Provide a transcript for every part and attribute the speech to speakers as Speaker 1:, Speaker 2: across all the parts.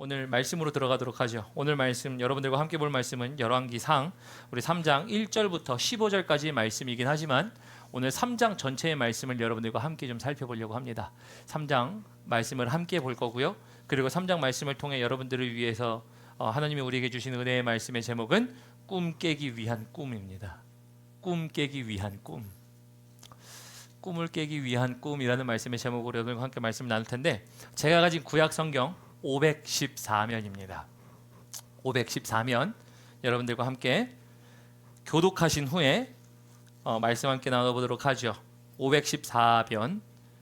Speaker 1: 오늘 말씀으로 들어가도록 하죠. 오늘 말씀 여러분들과 함께 볼 말씀은 열왕기상 우리 3장 1절부터 15절까지의 말씀이긴 하지만 오늘 3장 전체의 말씀을 여러분들과 함께 좀 살펴보려고 합니다. 3장 말씀을 함께 볼 거고요. 그리고 3장 말씀을 통해 여러분들을 위해서 하나님이 우리에게 주신 은혜의 말씀의 제목은 꿈 깨기 위한 꿈입니다. 꿈 깨기 위한 꿈. 꿈을 깨기 위한 꿈이라는 말씀의 제목으로 여러분과 함께 말씀을 나눌 텐데 제가 가진 구약 성경 514면입니다. 514면 여러분들과 함께 교독하신 후에 말씀 함께 나눠보도록 하죠. 514편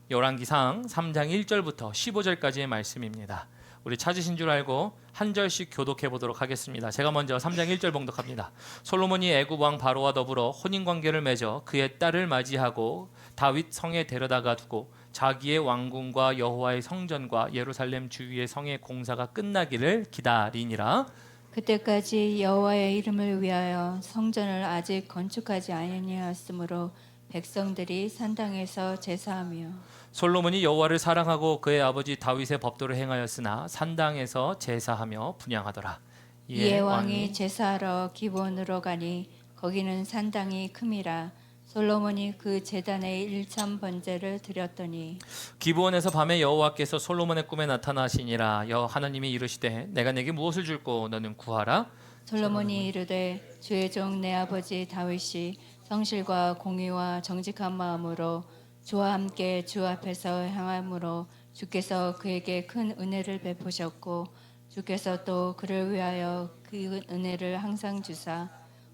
Speaker 1: 열왕기상 3장 1절부터 15절까지의 말씀입니다. 우리 찾으신 줄 알고 한 절씩 교독해 보도록 하겠습니다. 제가 먼저 3장 1절 봉독합니다. 솔로몬이 애굽 왕 바로와 더불어 혼인 관계를 맺어 그의 딸을 맞이하고 다윗 성에 데려다가 두고 자기의 왕궁과 여호와의 성전과 예루살렘 주위의 성의 공사가 끝나기를 기다리니라.
Speaker 2: 그때까지 여호와의 이름을 위하여 성전을 아직 건축하지 아니하였으므로 백성들이 산당에서 제사하며
Speaker 1: 솔로몬이 여호와를 사랑하고 그의 아버지 다윗의 법도를 행하였으나 산당에서 제사하며 분향하더라.
Speaker 2: 이에 왕이 제사하러 기브온으로 가니 거기는 산당이 큼이라. 솔로몬이 그 제단에 일천 번제를 드렸더니
Speaker 1: 기브온에서 밤에 여호와께서 솔로몬의 꿈에 나타나시니라. 하나님이 이르시되 내가 내게 무엇을 줄꼬 너는 구하라.
Speaker 2: 솔로몬이 이르되 주의 종 내 아버지 다윗이 성실과 공의와 정직한 마음으로 주와 함께 주 앞에서 행함으로 주께서 그에게 큰 은혜를 베푸셨고 주께서 또 그를 위하여 그 은혜를 항상 주사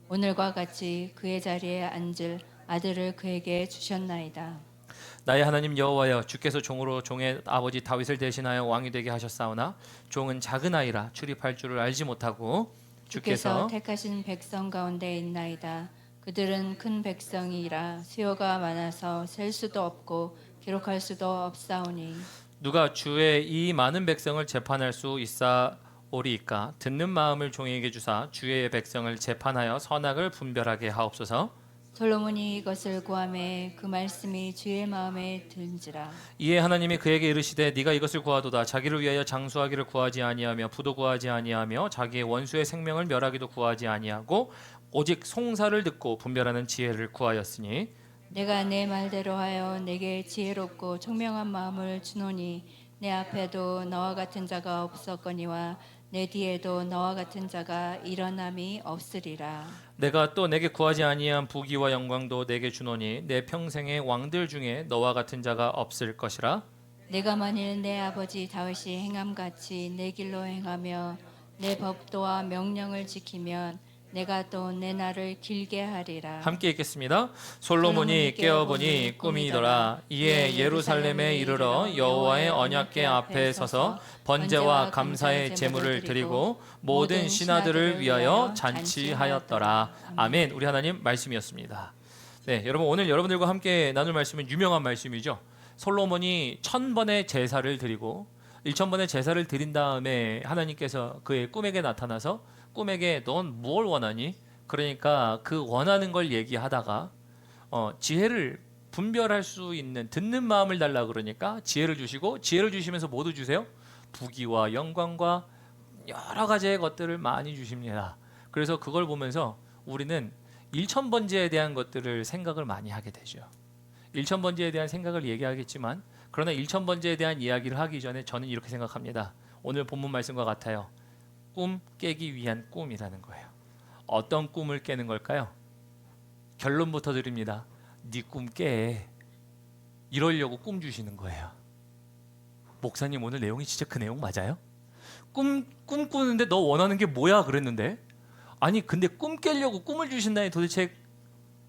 Speaker 2: 오늘과 같이 그의 자리에 앉을 아들을 그에게 주셨나이다.
Speaker 1: 나의 하나님 여호와여, 주께서 종으로 종의 아버지 다윗을 대신하여 왕이 되게 하셨사오나 종은 작은 아이라 출입할 줄을 알지 못하고
Speaker 2: 주께서 택하신 백성 가운데 있나이다. 그들은 큰 백성이라 수요가 많아서 셀 수도 없고 기록할 수도 없사오니
Speaker 1: 누가 주의 이 많은 백성을 재판할 수 있사오리이까. 듣는 마음을 종에게 주사 주의 백성을 재판하여 선악을 분별하게 하옵소서.
Speaker 2: 솔로몬이 이것을 구하매 그 말씀이 주의 마음에 든지라.
Speaker 1: 이에 하나님이 그에게 이르시되 네가 이것을 구하도다. 자기를 위하여 장수하기를 구하지 아니하며 부도 구하지 아니하며 자기의 원수의 생명을 멸하기도 구하지 아니하고 오직 송사를 듣고 분별하는 지혜를 구하였으니
Speaker 2: 내가 내 말대로 하여 내게 지혜롭고 총명한 마음을 주노니 내 앞에도 너와 같은 자가 없었거니와 내 뒤에도 너와 같은 자가 일어남이 없으리라.
Speaker 1: 내가 또 내게 구하지 아니한 부귀와 영광도 내게 주노니 내 평생의 왕들 중에 너와 같은 자가 없을 것이라.
Speaker 2: 내가 만일 내 아버지 다윗이 행함같이 내 길로 행하며 내 법도와 명령을 지키면 내가 또 내 날을 길게 하리라.
Speaker 1: 함께 읽겠습니다. 솔로몬이 깨어보니 꿈이더라. 이에 예루살렘에 이르러 여호와의 언약궤 앞에 서서 번제와 감사의 제물을 드리고 모든 신하들을 위하여 잔치하였더라. 아멘. 우리 하나님 말씀이었습니다. 네, 여러분 오늘 여러분들과 함께 나눌 말씀은 유명한 말씀이죠. 솔로몬이 1000번의 제사를 드리고 1000번의 제사를 드린 다음에 하나님께서 그의 꿈에게 나타나서 꿈에게 넌 뭘 원하니? 그러니까 그 원하는 걸 얘기하다가 지혜를 분별할 수 있는 듣는 마음을 달라 그러니까 지혜를 주시고 지혜를 주시면서 모두 주세요. 부귀와 영광과 여러 가지의 것들을 많이 주십니다. 그래서 그걸 보면서 우리는 1000번제에 대한 것들을 생각을 많이 하게 되죠. 1000번제에 대한 생각을 얘기하겠지만 그러나 1000번제에 대한 이야기를 하기 전에 저는 이렇게 생각합니다. 오늘 본문 말씀과 같아요. 꿈 깨기 위한 꿈이라는 거예요. 어떤 꿈을 깨는 걸까요? 결론부터 드립니다. 네 꿈 깨. 이러려고 꿈 주시는 거예요. 목사님 오늘 내용이 진짜 그 내용 맞아요? 꿈 꾸는데 너 원하는 게 뭐야 그랬는데 아니 근데 꿈 깨려고 꿈을 주신다니 도대체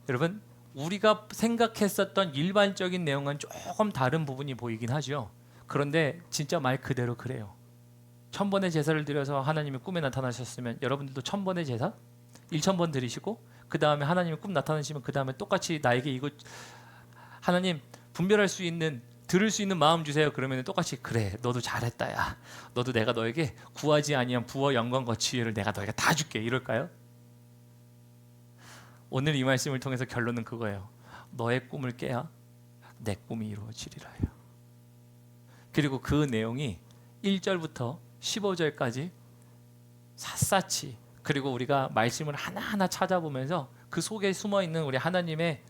Speaker 1: 여러분 우리가 생각했었던 일반적인 내용은 조금 다른 부분이 보이긴 하죠. 그런데 진짜 말 그대로 그래요. 1000번의 제사를 드려서 하나님이 꿈에 나타나셨으면 여러분들도 1000번의 제사 1000번 드리시고 그 다음에 하나님이 꿈 나타나시면 그 다음에 똑같이 나에게 이거 하나님 분별할 수 있는 들을 수 있는 마음 주세요. 그러면 똑같이 그래 너도 잘했다 야 너도 내가 너에게 구하지 아니한 부와 영광과 지혜를 내가 너에게 다 줄게 이럴까요? 오늘 이 말씀을 통해서 결론은 그거예요. 너의 꿈을 깨야 내 꿈이 이루어지리라요. 그리고 그 내용이 1절부터 15절까지 샅샅이, 그리고 우리가 말씀을 하나하나 찾아보면서 그 속에 숨어있는 우리 하나님의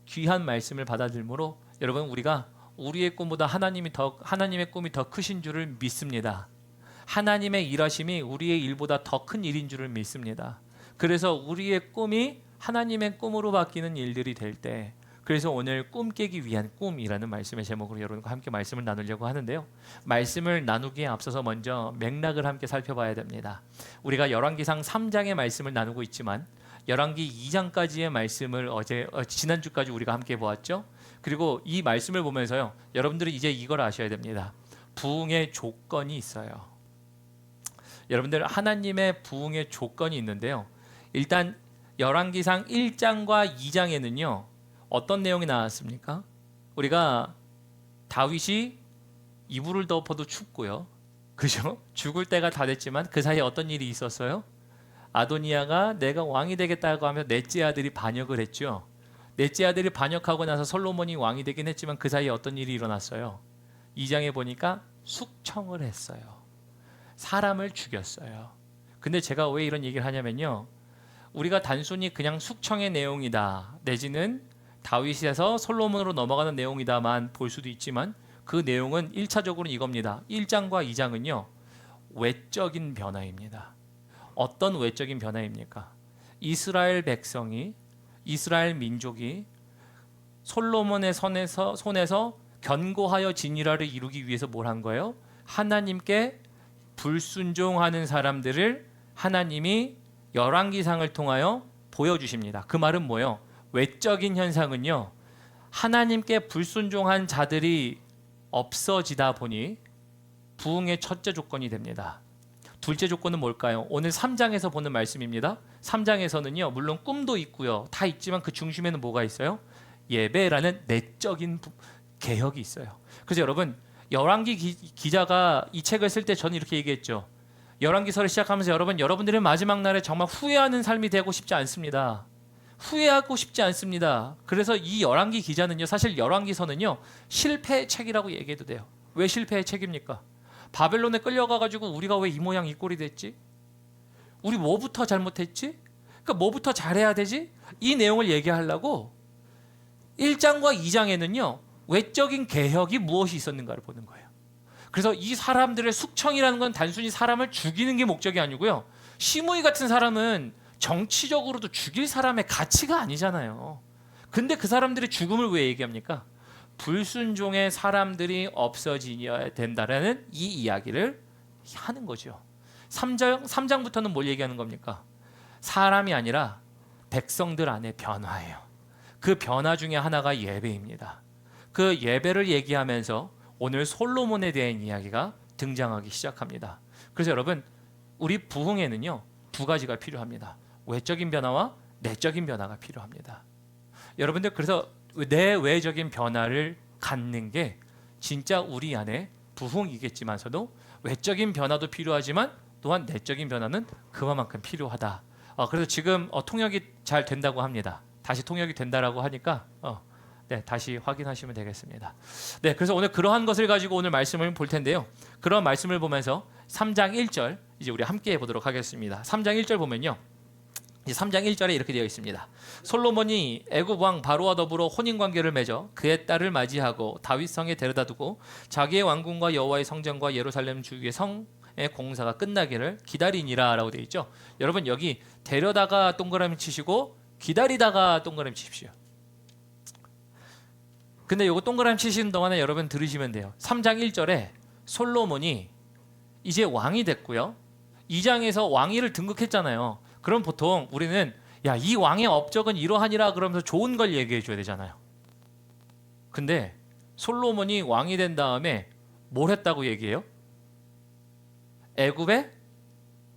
Speaker 1: 귀한 말씀을 받아들므로 여러분, 우리가 우리의 꿈보다 하나님의 꿈이 더 크신 줄을 믿습니다. 하나님의 일하심이 우리의 일보다 더 큰 일인 줄을 믿습니다. 그래서 우리의 꿈이 하나님의 꿈으로 바뀌는 일들이 될 때, 그래서 오늘 꿈 깨기 위한 꿈이라는 말씀의 제목으로 여러분과 함께 말씀을 나누려고 하는데요. 말씀을 나누기에 앞서서 먼저 맥락을 함께 살펴봐야 됩니다. 우리가 열왕기상 3장의 말씀을 나누고 있지만 열왕기 2장까지의 말씀을 지난주까지 우리가 함께 보았죠. 그리고 이 말씀을 보면서요, 여러분들이 이제 이걸 아셔야 됩니다. 부흥의 조건이 있어요. 여러분들, 하나님의 부흥의 조건이 있는데요. 일단 열왕기상 1장과 2장에는요 어떤 내용이 나왔습니까? 우리가 다윗이 이불을 덮어도 춥고요, 그죠? 죽을 때가 다 됐지만 그 사이에 어떤 일이 있었어요? 아도니아가 내가 왕이 되겠다고 하며 넷째 아들이 반역을 했죠. 넷째 아들이 반역하고 나서 솔로몬이 왕이 되긴 했지만 그 사이에 어떤 일이 일어났어요? 2장에 보니까 숙청을 했어요. 사람을 죽였어요. 근데 제가 왜 이런 얘기를 하냐면요, 우리가 단순히 그냥 숙청의 내용이다, 내지는 다윗에서 솔로몬으로 넘어가는 내용이다만 볼 수도 있지만 그 내용은 1차적으로는 이겁니다. 1장과 2장은요 외적인 변화입니다. 어떤 외적인 변화입니까? 이스라엘 백성이, 이스라엘 민족이 솔로몬의 손에서 견고하여 진일화를 이루기 위해서 뭘 한 거예요? 하나님께 불순종하는 사람들을 하나님이 열왕기상을 통하여 보여주십니다. 그 말은 뭐예요? 외적인 현상은요, 하나님께 불순종한 자들이 없어지다 보니 부흥의 첫째 조건이 됩니다. 둘째 조건은 뭘까요? 오늘 3장에서 보는 말씀입니다. 3장에서는요 물론 꿈도 있고요, 다 있지만 그 중심에는 뭐가 있어요? 예배라는 내적인 개혁이 있어요. 그래서 여러분, 열왕기 기자가 이 책을 쓸 때 저는 이렇게 얘기했죠. 열왕기서를 시작하면서 여러분들의 마지막 날에 정말 후회하는 삶이 되고 싶지 않습니다. 후회하고 싶지 않습니다. 그래서 이 열왕기 기자는요, 사실 열왕기서는요 실패의 책이라고 얘기해도 돼요. 왜 실패의 책입니까? 바벨론에 끌려가가지고 우리가 왜 이 모양 이 꼴이 됐지? 우리 뭐부터 잘못했지? 그러니까 뭐부터 잘해야 되지? 이 내용을 얘기하려고 1장과 2장에는요 외적인 개혁이 무엇이 있었는가를 보는 거예요. 그래서 이 사람들의 숙청이라는 건 단순히 사람을 죽이는 게 목적이 아니고요, 시므이 같은 사람은 정치적으로도 죽일 사람의 가치가 아니잖아요. 근데 그 사람들의 죽음을 왜 얘기합니까? 불순종의 사람들이 없어져야 된다라는 이 이야기를 하는 거죠. 3장부터는 뭘 얘기하는 겁니까? 사람이 아니라 백성들 안의 변화예요. 그 변화 중에 하나가 예배입니다. 그 예배를 얘기하면서 오늘 솔로몬에 대한 이야기가 등장하기 시작합니다. 그래서 여러분, 우리 부흥에는요 두 가지가 필요합니다. 외적인 변화와 내적인 변화가 필요합니다. 여러분들, 그래서 내외적인 변화를 갖는 게 진짜 우리 안에 부흥이겠지만서도 외적인 변화도 필요하지만 또한 내적인 변화는 그만큼 필요하다. 그래서 지금 통역이 잘 된다고 합니다. 다시 통역이 된다라고 하니까 다시 확인하시면 되겠습니다. 네, 그래서 오늘 그러한 것을 가지고 오늘 말씀을 볼 텐데요. 그런 말씀을 보면서 3장 1절 이제 우리 함께 해보도록 하겠습니다. 3장 1절 보면요, 이제 3장 1절에 이렇게 되어 있습니다. 솔로몬이 애굽 왕 바로와 더불어 혼인 관계를 맺어 그의 딸을 맞이하고 다윗 성에 데려다 두고 자기의 왕궁과 여호와의 성전과 예루살렘 주위의 성의 공사가 끝나기를 기다리니라라고 되어 있죠. 여러분, 여기 데려다가 동그라미 치시고 기다리다가 동그라미 치십시오. 근데 요거 동그라미 치시는 동안에 여러분 들으시면 돼요. 3장 1절에 솔로몬이 이제 왕이 됐고요, 2장에서 왕위를 등극했잖아요. 그럼 보통 우리는 이 왕의 업적은 이러하니라 그러면서 좋은 걸 얘기해 줘야 되잖아요. 근데 솔로몬이 왕이 된 다음에 뭘 했다고 얘기해요? 애굽의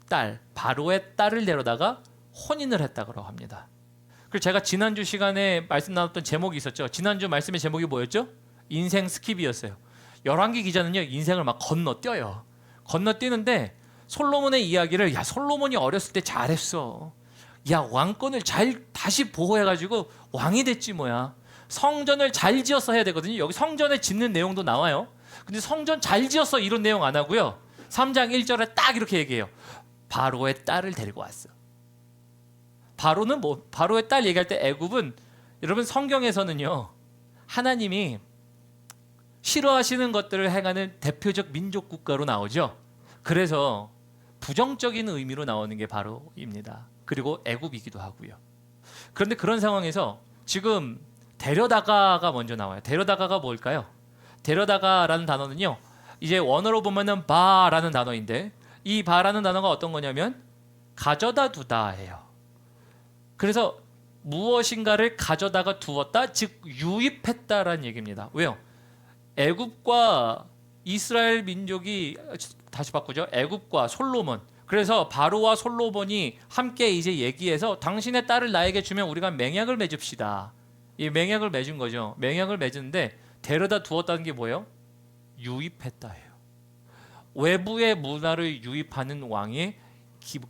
Speaker 1: 딸, 바로의 딸을 데려다가 혼인을 했다고 합니다. 그리고 제가 지난주 시간에 말씀 나눴던 제목이 있었죠. 지난주 말씀의 제목이 뭐였죠? 인생 스킵이었어요. 열왕기 기자는요 인생을 막 건너뛰어요. 건너뛰는데 솔로몬의 이야기를, 솔로몬이 어렸을 때 잘했어, 왕권을 잘 다시 보호해가지고 왕이 됐지 뭐야, 성전을 잘 지었어 해야 되거든요. 여기 성전에 짓는 내용도 나와요. 근데 성전 잘 지었어 이런 내용 안 하고요, 3장 1절에 딱 이렇게 얘기해요. 바로의 딸을 데리고 왔어. 바로는 뭐, 바로의 딸 얘기할 때 애굽은 여러분 성경에서는요, 하나님이 싫어하시는 것들을 행하는 대표적 민족 국가로 나오죠. 그래서 부정적인 의미로 나오는 게 바로입니다. 그리고 애굽이기도 하고요. 그런데 그런 상황에서 지금 데려다가가 먼저 나와요. 데려다가가 뭘까요? 데려다가라는 단어는요, 이제 원어로 보면은 바라는 단어인데, 이 바라는 단어가 어떤 거냐면 가져다 두다예요. 그래서 무엇인가를 가져다가 두었다, 즉 유입했다라는 얘기입니다. 왜요? 애굽과 이스라엘 민족이, 다시 바꾸죠. 애굽과 솔로몬. 그래서 바로와 솔로몬이 함께 이제 얘기해서 당신의 딸을 나에게 주면 우리가 맹약을 맺읍시다. 이 맹약을 맺은 거죠. 맹약을 맺은데 데려다 두었다는 게 뭐예요? 유입했다예요. 외부의 문화를 유입하는 왕의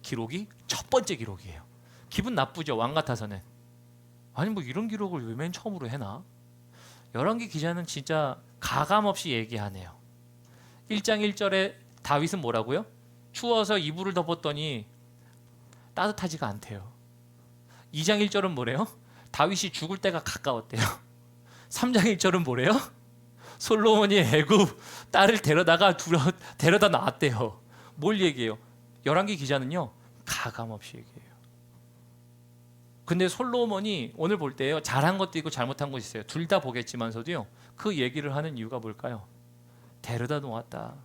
Speaker 1: 기록이 첫 번째 기록이에요. 기분 나쁘죠, 왕 같아서는. 아니 뭐 이런 기록을 왜 맨 처음으로 해나? 열왕기 기자는 진짜 가감없이 얘기하네요. 1장 1절에 다윗은 뭐라고요? 추워서 이불을 덮었더니 따뜻하지가 않대요. 2장 1절은 뭐래요? 다윗이 죽을 때가 가까웠대요. 3장 1절은 뭐래요? 솔로몬이 애굽 딸을 데려다 놨대요. 뭘 얘기해요? 열왕기 기자는요, 가감없이 얘기해요. 근데 솔로몬이 오늘 볼 때요, 잘한 것도 있고 잘못한 것이 있어요. 둘 다 보겠지만서도요, 그 얘기를 하는 이유가 뭘까요? 데려다 놓았다.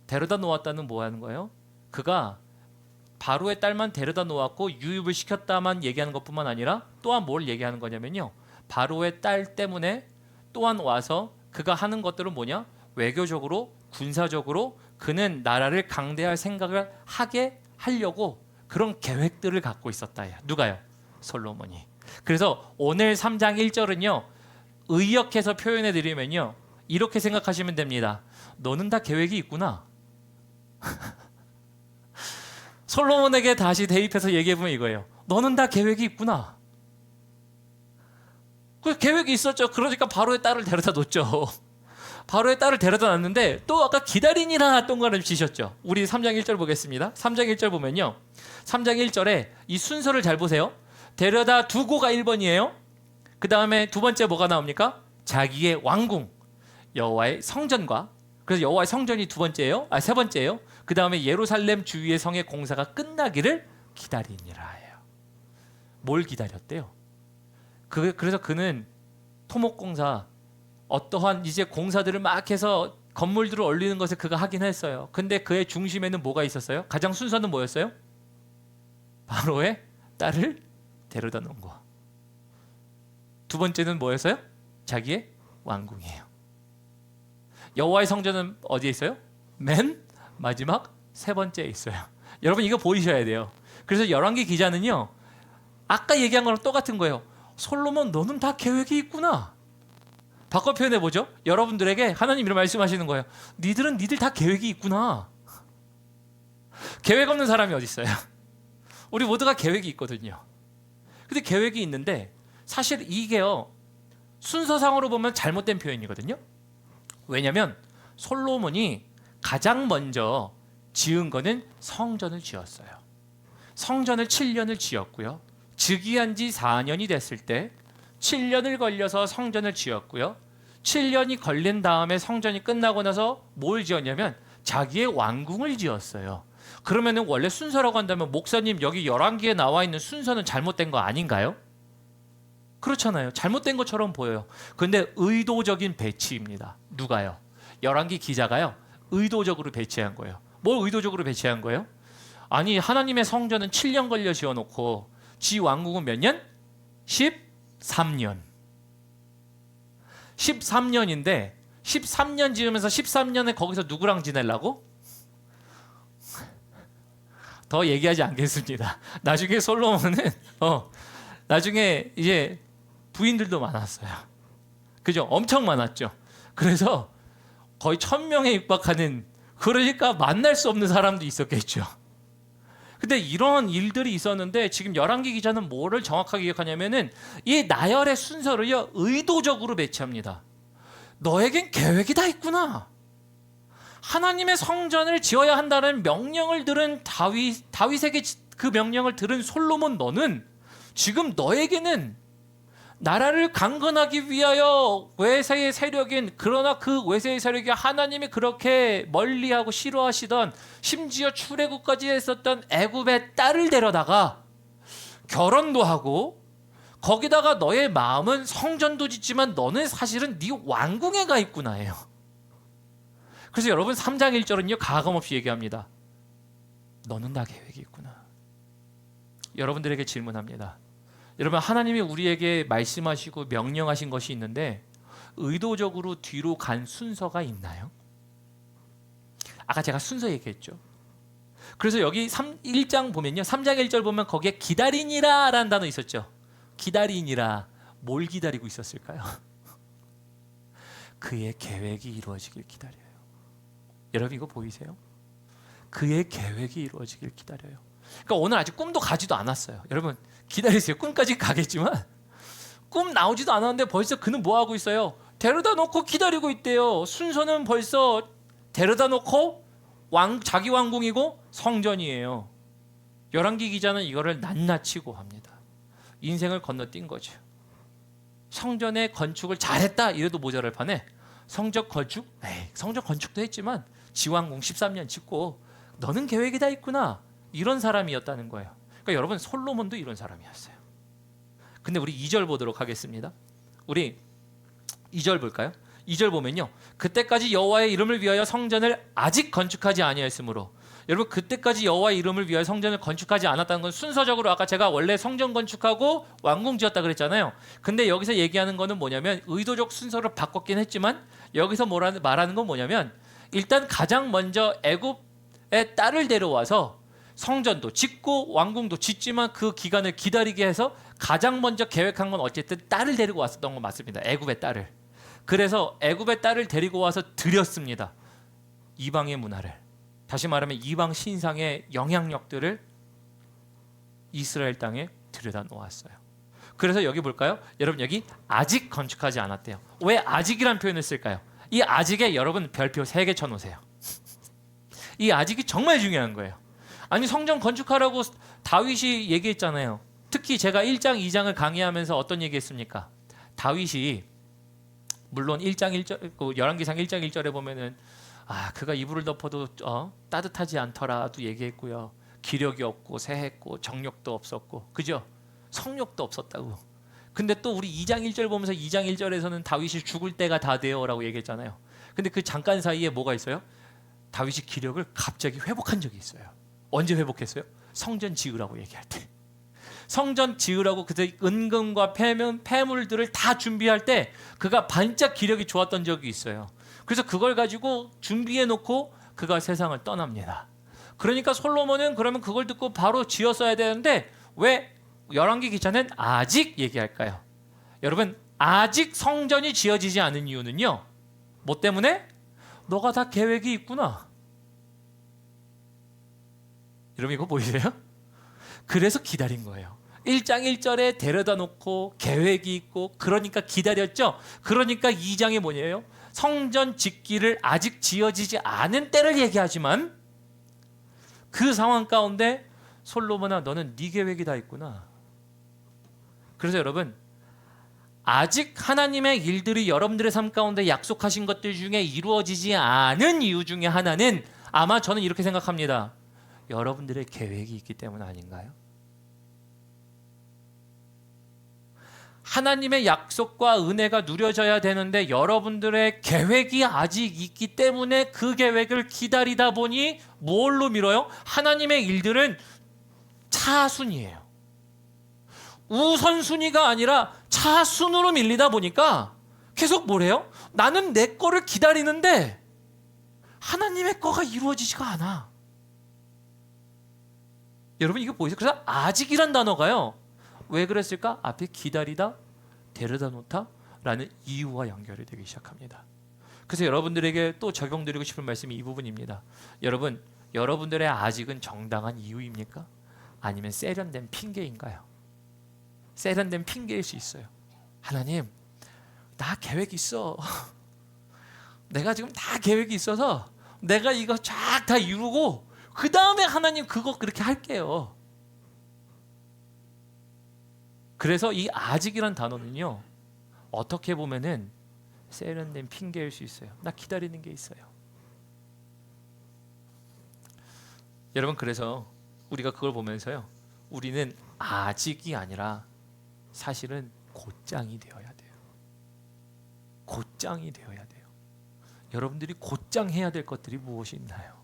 Speaker 1: 데려다 놓았다는 뭐 하는 거예요? 그가 바로의 딸만 데려다 놓았고 유입을 시켰다만 얘기하는 것뿐만 아니라 또한 뭘 얘기하는 거냐면요, 바로의 딸 때문에 또한 와서 그가 하는 것들은 뭐냐? 외교적으로, 군사적으로 그는 나라를 강대할 생각을 하게 하려고 그런 계획들을 갖고 있었다. 누가요? 솔로몬이. 그래서 오늘 3장 1절은요, 의역해서 표현해 드리면요, 이렇게 생각하시면 됩니다. 너는 다 계획이 있구나. 솔로몬에게 다시 대입해서 얘기해보면 이거예요. 너는 다 계획이 있구나. 그 계획이 있었죠. 그러니까 바로의 딸을 데려다 놓죠. 바로의 딸을 데려다 놨는데 또 아까 기다리니라 동그라미 치셨죠. 우리 3장 1절 보겠습니다. 3장 1절 보면요, 3장 1절에 이 순서를 잘 보세요. 데려다 두고가 1번이에요. 그 다음에 두 번째 뭐가 나옵니까? 자기의 왕궁, 여호와의 성전과, 그래서 여호와의 성전이 두 번째예요. 세 번째예요. 그 다음에 예루살렘 주위의 성의 공사가 끝나기를 기다리니라예요. 뭘 기다렸대요? 그래서 그는 토목공사, 어떠한 이제 공사들을 막 해서 건물들을 올리는 것을 그가 하긴 했어요. 근데 그의 중심에는 뭐가 있었어요? 가장 순서는 뭐였어요? 바로의 딸을 데려다 놓은 거. 두 번째는 뭐였어요? 자기의 왕궁이에요. 여호와의 성전은 어디에 있어요? 맨 마지막 세 번째에 있어요. 여러분 이거 보이셔야 돼요. 그래서 열왕기 기자는요, 아까 얘기한 거랑 똑같은 거예요. 솔로몬 너는 다 계획이 있구나. 바꿔 표현해 보죠. 여러분들에게 하나님 이런 말씀하시는 거예요. 니들 다 계획이 있구나. 계획 없는 사람이 어디 있어요? 우리 모두가 계획이 있거든요. 근데 계획이 있는데 사실 이게요, 순서상으로 보면 잘못된 표현이거든요. 왜냐하면 솔로몬이 가장 먼저 지은 거는 성전을 지었어요. 성전을 7년을 지었고요. 즉위한 지 4년이 됐을 때 7년을 걸려서 성전을 지었고요. 7년이 걸린 다음에 성전이 끝나고 나서 뭘 지었냐면 자기의 왕궁을 지었어요. 그러면은 원래 순서라고 한다면 목사님 여기 열왕기에 나와 있는 순서는 잘못된 거 아닌가요? 그렇잖아요. 잘못된 것처럼 보여요. 근데 의도적인 배치입니다. 누가요? 열왕기 기자가요, 의도적으로 배치한 거예요. 뭘 의도적으로 배치한 거예요? 아니 하나님의 성전은 7년 걸려 지어놓고 지 왕궁은 몇 년? 13년. 13년인데 13년 지으면서 13년에 거기서 누구랑 지내려고? 더 얘기하지 않겠습니다. 나중에 솔로몬은 나중에 이제 부인들도 많았어요. 그죠? 엄청 많았죠. 그래서 거의 1000명에 육박하는, 그러니까 만날 수 없는 사람도 있었겠죠. 근데 이런 일들이 있었는데 지금 열왕기 기자는 뭐를 정확하게 기억하냐면은 이 나열의 순서를요, 의도적으로 배치합니다. 너에겐 계획이 다 있구나. 하나님의 성전을 지어야 한다는 명령을 들은 다윗에게 그 명령을 들은 솔로몬, 너는 지금 너에게는 나라를 강건하기 위하여 외세의 세력인, 그러나 그 외세의 세력이 하나님이 그렇게 멀리하고 싫어하시던, 심지어 출애굽까지 했었던 애굽의 딸을 데려다가 결혼도 하고, 거기다가 너의 마음은 성전도 짓지만 너는 사실은 네 왕궁에 가 있구나예요. 그래서 여러분 3장 1절은요 가감없이 얘기합니다. 너는 다 계획이 있구나. 여러분들에게 질문합니다. 여러분, 하나님이 우리에게 말씀하시고 명령하신 것이 있는데 의도적으로 뒤로 간 순서가 있나요? 아까 제가 순서 얘기했죠. 그래서 여기 1장 보면요, 3장 1절 보면 거기에 기다리니라 라는 단어 있었죠. 기다리니라. 뭘 기다리고 있었을까요? 그의 계획이 이루어지길 기다려요. 여러분 이거 보이세요? 그의 계획이 이루어지길 기다려요. 그러니까 오늘 아직 꿈도 가지도 않았어요. 여러분 기다리세요. 꿈까지 가겠지만 꿈 나오지도 않았는데 벌써 그는 뭐 하고 있어요? 데려다 놓고 기다리고 있대요. 순서는 벌써 데려다 놓고 자기 왕궁이고 성전이에요. 열왕기 기자는 이거를 낱낱이고 합니다. 인생을 건너뛴 거죠. 성전의 건축을 잘했다 이래도 모자랄 판에 성전 건축? 성전 건축도 했지만 지왕궁 13년 짓고 너는 계획이 다 있구나. 이런 사람이었다는 거예요. 그러니까 여러분 솔로몬도 이런 사람이었어요. 근데 우리 2절 보도록 하겠습니다. 우리 2절 볼까요? 2절 보면요, 그때까지 여호와의 이름을 위하여 성전을 아직 건축하지 아니하였으므로. 여러분 그때까지 여호와의 이름을 위하여 성전을 건축하지 않았다는 건 순서적으로 아까 제가 원래 성전 건축하고 왕궁 지었다 그랬잖아요. 근데 여기서 얘기하는 거는 뭐냐면 의도적 순서를 바꿨긴 했지만 여기서 말하는 건 뭐냐면 일단 가장 먼저 애굽의 딸을 데려와서 성전도 짓고 왕궁도 짓지만 그 기간을 기다리게 해서 가장 먼저 계획한 건 어쨌든 딸을 데리고 왔었던 건 맞습니다. 애굽의 딸을. 그래서 애굽의 딸을 데리고 와서 드렸습니다. 이방의 문화를. 다시 말하면 이방 신상의 영향력들을 이스라엘 땅에 들여다 놓았어요. 그래서 여기 볼까요? 여러분 여기 아직 건축하지 않았대요. 왜 아직이란 표현을 쓸까요? 이 아직에 여러분 별표 3개 쳐놓으세요. 이 아직이 정말 중요한 거예요. 아니 성전 건축하라고 다윗이 얘기했잖아요. 특히 제가 1장 2장을 강의하면서 어떤 얘기했습니까? 다윗이 물론 1장 1절 열왕기상 1장 1절에 보면은 그가 이불을 덮어도 따뜻하지 않더라도 얘기했고요. 기력이 없고 새했고 정력도 없었고, 그죠? 성욕도 없었다고. 근데 또 우리 2장 1절 보면서 2장 1절에서는 다윗이 죽을 때가 다 되어라고 얘기했잖아요. 근데 그 잠깐 사이에 뭐가 있어요? 다윗이 기력을 갑자기 회복한 적이 있어요. 언제 회복했어요? 성전 지으라고 얘기할 때. 성전 지으라고 그때 은금과 폐물들을 다 준비할 때 그가 반짝 기력이 좋았던 적이 있어요. 그래서 그걸 가지고 준비해 놓고 그가 세상을 떠납니다. 그러니까 솔로몬은 그러면 그걸 듣고 바로 지었어야 되는데 왜 열왕기 기자는 아직 얘기할까요? 여러분 아직 성전이 지어지지 않은 이유는요, 뭐 때문에? 너가 다 계획이 있구나. 여러분 이거 보이세요? 그래서 기다린 거예요. 1장 1절에 데려다 놓고 계획이 있고 그러니까 기다렸죠. 그러니까 2장이 뭐냐요? 성전 짓기를 아직 지어지지 않은 때를 얘기하지만 그 상황 가운데 솔로몬아 너는 네 계획이 다 있구나. 그래서 여러분 아직 하나님의 일들이 여러분들의 삶 가운데 약속하신 것들 중에 이루어지지 않은 이유 중에 하나는 아마 저는 이렇게 생각합니다. 여러분들의 계획이 있기 때문 아닌가요? 하나님의 약속과 은혜가 누려져야 되는데 여러분들의 계획이 아직 있기 때문에 그 계획을 기다리다 보니 뭘로 미뤄요? 하나님의 일들은 차순위예요. 우선순위가 아니라 차순으로 밀리다 보니까 계속 뭐래요? 나는 내 거를 기다리는데 하나님의 거가 이루어지지가 않아. 여러분 이거 보이세요? 그래서 아직이란 단어가요, 왜 그랬을까? 앞에 기다리다, 데려다 놓다 라는 이유와 연결이 되기 시작합니다. 그래서 여러분들에게 또 적용드리고 싶은 말씀이 이 부분입니다. 여러분, 여러분들의 아직은 정당한 이유입니까? 아니면 세련된 핑계인가요? 세련된 핑계일 수 있어요. 하나님, 나 계획 있어. 내가 지금 다 계획이 있어서 내가 이거 쫙 다 이루고 그 다음에 하나님 그거 그렇게 할게요. 그래서 이 아직이란 단어는요, 어떻게 보면은 세련된 핑계일 수 있어요. 나 기다리는 게 있어요. 여러분, 그래서 우리가 그걸 보면서요, 우리는 아직이 아니라 사실은 곧장이 되어야 돼요. 곧장이 되어야 돼요. 여러분들이 곧장 해야 될 것들이 무엇이 있나요?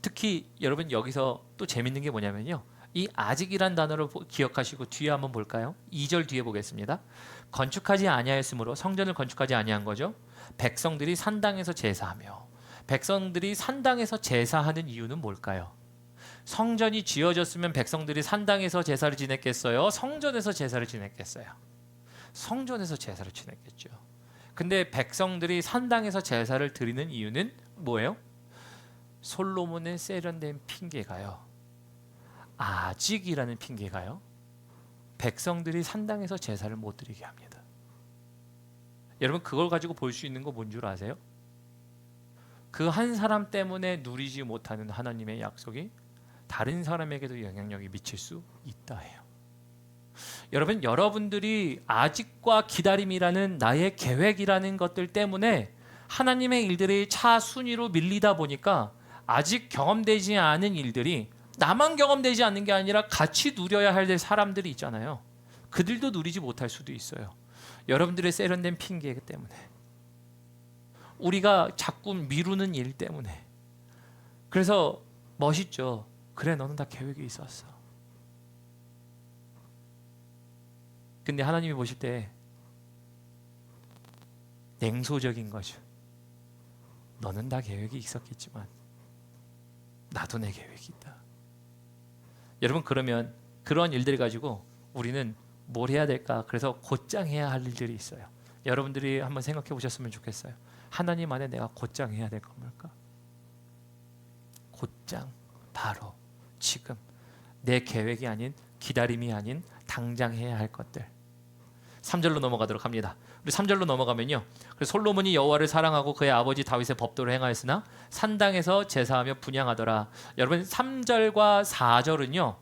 Speaker 1: 특히 여러분 여기서 또 재밌는 게 뭐냐면요, 이 아직이란 단어를 기억하시고 뒤에 한번 볼까요? 2절 뒤에 보겠습니다. 건축하지 아니하였으므로, 성전을 건축하지 아니한 거죠. 백성들이 산당에서 제사하며. 백성들이 산당에서 제사하는 이유는 뭘까요? 성전이 지어졌으면 백성들이 산당에서 제사를 지냈겠어요? 성전에서 제사를 지냈겠어요? 성전에서 제사를 지냈겠죠. 근데 백성들이 산당에서 제사를 드리는 이유는 뭐예요? 솔로몬의 세련된 핑계가요, 아직이라는 핑계가요, 백성들이 산당에서 제사를 못 드리게 합니다. 여러분, 그걸 가지고 볼 수 있는 거 뭔 줄 아세요? 그 한 사람 때문에 누리지 못하는 하나님의 약속이 다른 사람에게도 영향력이 미칠 수 있다 해요. 여러분, 여러분들이 아직과 기다림이라는 나의 계획이라는 것들 때문에 하나님의 일들이 차순위로 밀리다 보니까 아직 경험되지 않은 일들이 나만 경험되지 않는 게 아니라 같이 누려야 할 사람들이 있잖아요. 그들도 누리지 못할 수도 있어요. 여러분들의 세련된 핑계 때문에, 우리가 자꾸 미루는 일 때문에. 그래서 멋있죠. 그래, 너는 다 계획이 있었어. 근데 하나님이 보실 때 냉소적인 거죠. 너는 다 계획이 있었겠지만 나도 내 계획이 있다. 여러분, 그러면 그런 일들 가지고 우리는 뭘 해야 될까? 그래서 곧장 해야 할 일들이 있어요. 여러분들이 한번 생각해 보셨으면 좋겠어요. 하나님 안에 내가 곧장 해야 될 건 뭘까? 곧장, 바로 지금, 내 계획이 아닌, 기다림이 아닌 당장 해야 할 것들. 3절로 넘어가도록 합니다. 우리 3절로 넘어가면요, 그래서 솔로몬이 여호와를 사랑하고 그의 아버지 다윗의 법도를 행하였으나 산당에서 제사하며 분향하더라. 여러분, 3절과 4절은요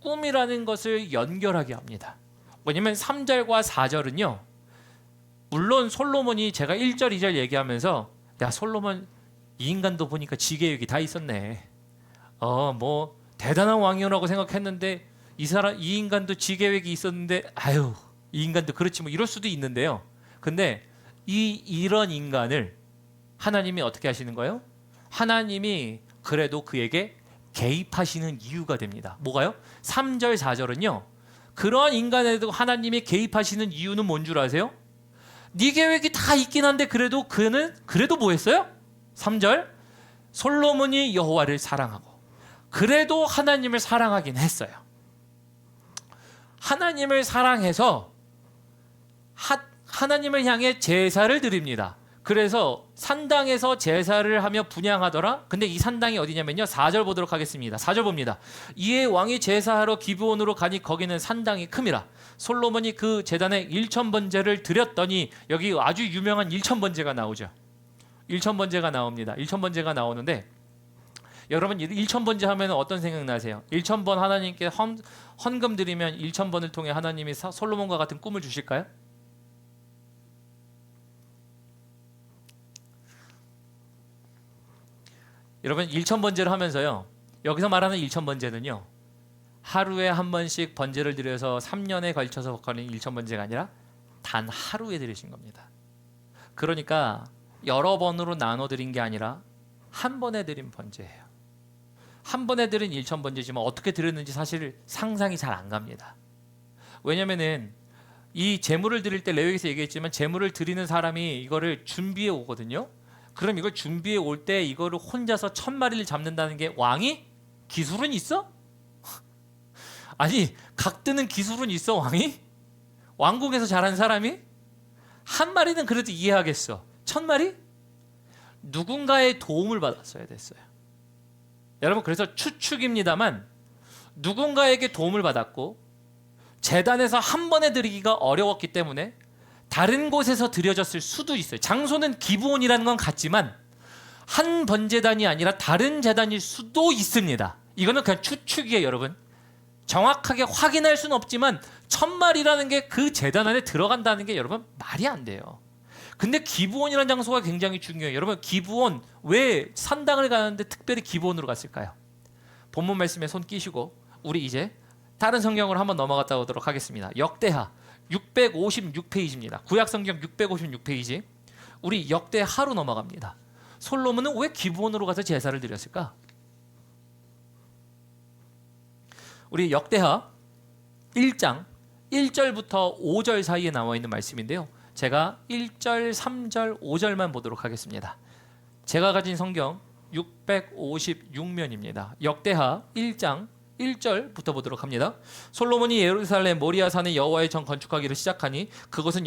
Speaker 1: 꿈이라는 것을 연결하게 합니다. 왜냐면 3절과 4절은요, 물론 솔로몬이, 제가 1절 2절 얘기하면서 야, 솔로몬 이 인간도 보니까 지 계획이 다 있었네, 뭐 대단한 왕이라고 생각했는데 이 인간도 지 계획이 있었는데, 아유, 이 인간도 그렇지 뭐, 이럴 수도 있는데요. 근데 이런 인간을 하나님이 어떻게 하시는 거예요? 하나님이 그래도 그에게 개입하시는 이유가 됩니다. 뭐가요? 3절 4절은요, 그런 인간에도 하나님이 개입하시는 이유는 뭔 줄 아세요? 네 계획이 다 있긴 한데 그래도 그는 그래도 뭐 했어요? 3절, 솔로몬이 여호와를 사랑하고, 그래도 하나님을 사랑하긴 했어요. 하나님을 사랑해서 하나님을 향해 제사를 드립니다. 그래서 산당에서 제사를 하며 분향하더라. 근데 이 산당이 어디냐면요, 4절 보도록 하겠습니다. 4절 봅니다. 이에 왕이 제사하러 기브온으로 가니 거기는 산당이 큼이라. 솔로몬이 그 제단에 1000번제를 드렸더니, 여기 아주 유명한 1000번제가 나오죠. 1000번제가 나옵니다. 1000번제가 나오는데, 여러분 1000번제 하면 어떤 생각 나세요? 1000번 하나님께 헌금 드리면 1000번을 통해 하나님이 솔로몬과 같은 꿈을 주실까요? 여러분, 1000번제를 하면서요, 여기서 말하는 1000번제는요 하루에 한 번씩 번제를 드려서 3년에 걸쳐서 거는 1000번제가 아니라 단 하루에 드리신 겁니다. 그러니까 여러 번으로 나눠 드린 게 아니라 한 번에 드린 번제예요. 한 번에 드린 1000번제지만 어떻게 드렸는지 사실 상상이 잘 안 갑니다. 왜냐면은 이 제물을 드릴 때 레위기에서 얘기했지만, 제물을 드리는 사람이 이거를 준비해 오거든요. 그럼 이걸 준비해 올 때 이거를 혼자서 1000마리를 잡는다는 게, 왕이 기술은 있어? 아니, 각 드는 기술은 있어 왕이? 왕국에서 자란 사람이? 한 마리는 그래도 이해하겠어. 1000마리? 누군가의 도움을 받았어야 됐어요. 여러분, 그래서 추측입니다만 누군가에게 도움을 받았고, 제단에서 한 번에 드리기가 어려웠기 때문에 다른 곳에서 드려졌을 수도 있어요. 장소는 기브온이라는 건 같지만 한 번제단이 아니라 다른 제단일 수도 있습니다. 이거는 그냥 추측이에요, 여러분. 정확하게 확인할 수는 없지만 1000마리라는 게 그 제단 안에 들어간다는 게 여러분 말이 안 돼요. 근데 기브온이라는 장소가 굉장히 중요해요. 여러분 기브온 왜 산당을 가는데 특별히 기브온으로 갔을까요? 본문 말씀에 손 끼시고 우리 이제 다른 성경으로 한번 넘어갔다 오도록 하겠습니다. 역대하 656페이지입니다. 구약 성경 656페이지. 우리 역대하로 넘어갑니다. 솔로몬은 왜 기브온으로 가서 제사를 드렸을까? 우리 역대하 1장 1절부터 5절 사이에 나와 있는 말씀인데요. 제가 1절, 3절, 5절만 보도록 하겠습니다. 제가 가진 성경 656면입니다. 역대하 1장 1절부터 보도록 합니다. 솔로몬이 예루살렘 모리아산에 여호와의 전 건축하기를 시작하니 그것은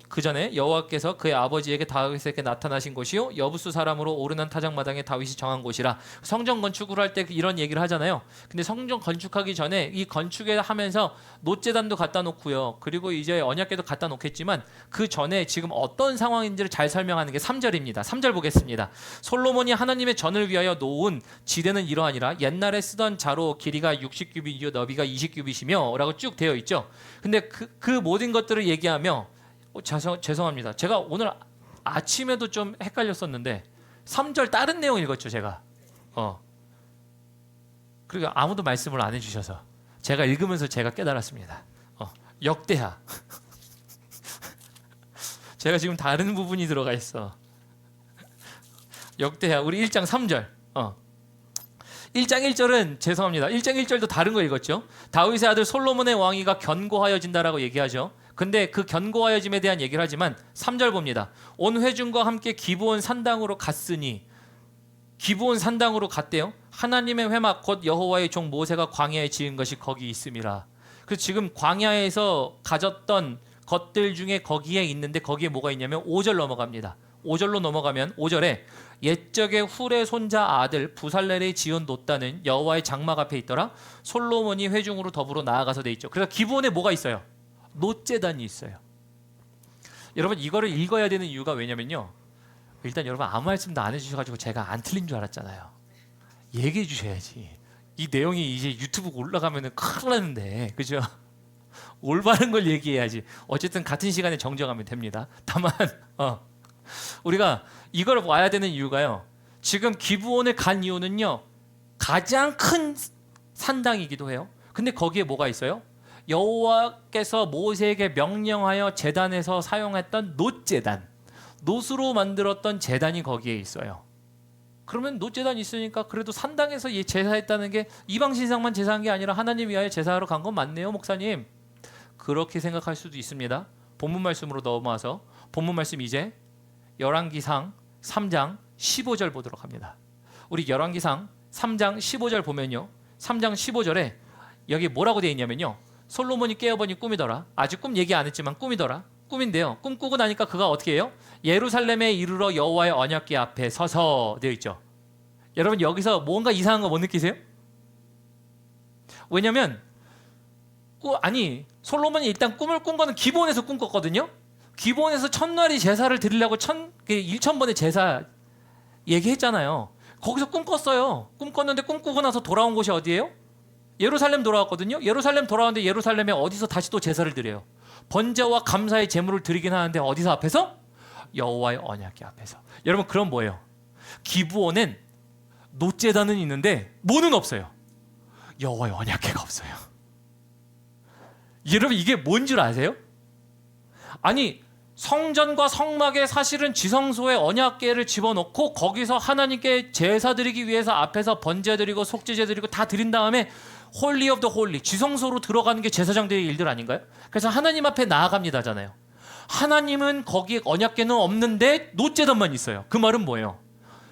Speaker 1: 그 전에 여호와께서 그의 아버지에게 다윗에게 나타나신 곳이요 여부수 사람으로 오르난 타작마당에 다윗이 정한 곳이라. 성전 건축을 할 때 이런 얘기를 하잖아요. 근데 성전 건축하기 전에 이 건축에 하면서 놋제단도 갖다 놓고요. 그리고 이제 언약궤도 갖다 놓겠지만 그 전에 지금 어떤 상황인지를 잘 설명하는 게 3절입니다. 3절 보겠습니다. 솔로몬이 하나님의 전을 위하여 놓은 지대는 이러하니라. 옛날에 쓰던 자로 길이가 60규빗이요 너비가 20규빗이며 라고 쭉 되어 있죠. 근데 그 모든 것들을 얘기하며 죄송합니다. 제가 오늘 아침에도 좀 헷갈렸었는데 3절 다른 내용 읽었죠, 제가. 그리고 아무도 말씀을 안 해주셔서 제가 읽으면서 제가 깨달았습니다. 역대하. 제가 지금 다른 부분이 들어가 있어. 역대하 우리 1장 3절. 1장 1절은 죄송합니다. 1장 1절도 다른 거 읽었죠. 다윗의 아들 솔로몬의 왕위가 견고하여진다라고 얘기하죠. 근데 그 견고하여짐에 대한 얘기를 하지만 3절 봅니다. 온 회중과 함께 기브온 산당으로 갔으니 기브온 산당으로 갔대요. 하나님의 회막 곧 여호와의 종 모세가 광야에 지은 것이 거기 있음이라. 그래서 지금 광야에서 가졌던 것들 중에 거기에 있는데 거기에 뭐가 있냐면 5절 넘어갑니다. 5절로 넘어가면 5절에 옛적의 훌의 손자 아들 부살렐의 지은 놋단은 여호와의 장막 앞에 있더라. 솔로몬이 회중으로 더불어 나아가서 돼 있죠. 그래서 기브온에 뭐가 있어요? 놋제단이 있어요. 여러분 이거를 읽어야 되는 이유가 왜냐면요. 일단 여러분 아무 말씀도 안 해주셔가지고 제가 안 틀린 줄 알았잖아요. 얘기해 주셔야지. 이 내용이 이제 유튜브 올라가면은 큰일 나는데, 그죠? 올바른 걸 얘기해야지. 어쨌든 같은 시간에 정정하면 됩니다. 다만 우리가 이걸 와야 되는 이유가요. 지금 기브온을 간 이유는요. 가장 큰 산당이기도 해요. 근데 거기에 뭐가 있어요? 여호와께서 모세에게 명령하여 제단에서 사용했던 놋제단, 놋으로 만들었던 제단이 거기에 있어요. 그러면 놋제단이 있으니까 그래도 산당에서 제사했다는 게 이방 신상만 제사한 게 아니라 하나님 위하여 제사하러 간 건 맞네요, 목사님. 그렇게 생각할 수도 있습니다. 본문 말씀으로 넘어와서 본문 말씀 이제 열왕기상 3장 15절 보도록 합니다. 우리 열왕기상 3장 15절 보면요. 3장 15절에 여기 뭐라고 되어 있냐면요. 솔로몬이 깨어보니 꿈이더라. 아직 꿈 얘기 안 했지만 꿈이더라. 꿈인데요. 꿈 꾸고 나니까 그가 어떻게 해요? 예루살렘에 이르러 여호와의 언약궤 앞에 서서 되어 있죠. 여러분 여기서 뭔가 이상한 거 못 느끼세요? 왜냐면 솔로몬이 일단 꿈을 꾼 거는 기브온에서 꿈 꿨거든요. 기브온에서 첫날이 제사를 드리려고 1,000번의 제사 얘기했잖아요. 거기서 꿈 꿨어요. 꿈 꿨는데 꿈 꾸고 나서 돌아온 곳이 어디예요? 예루살렘 돌아왔거든요. 예루살렘 돌아왔는데 예루살렘에 어디서 다시 또 제사를 드려요? 번제와 감사의 제물을 드리긴 하는데 어디서 앞에서? 여호와의 언약궤 앞에서. 여러분 그럼 뭐예요? 기브온엔 놋제단은 있는데 뭐는 없어요? 여호와의 언약궤가 없어요. 여러분 이게 뭔 줄 아세요? 아니 성전과 성막에 사실은 지성소에 언약궤를 집어넣고 거기서 하나님께 제사 드리기 위해서 앞에서 번제 드리고 속죄제 드리고 다 드린 다음에 홀리 오브 더 홀리 지성소로 들어가는 게 제사장들의 일들 아닌가요? 그래서 하나님 앞에 나아갑니다잖아요. 하나님은 거기에 언약궤는 없는데 놋제단만 있어요. 그 말은 뭐예요?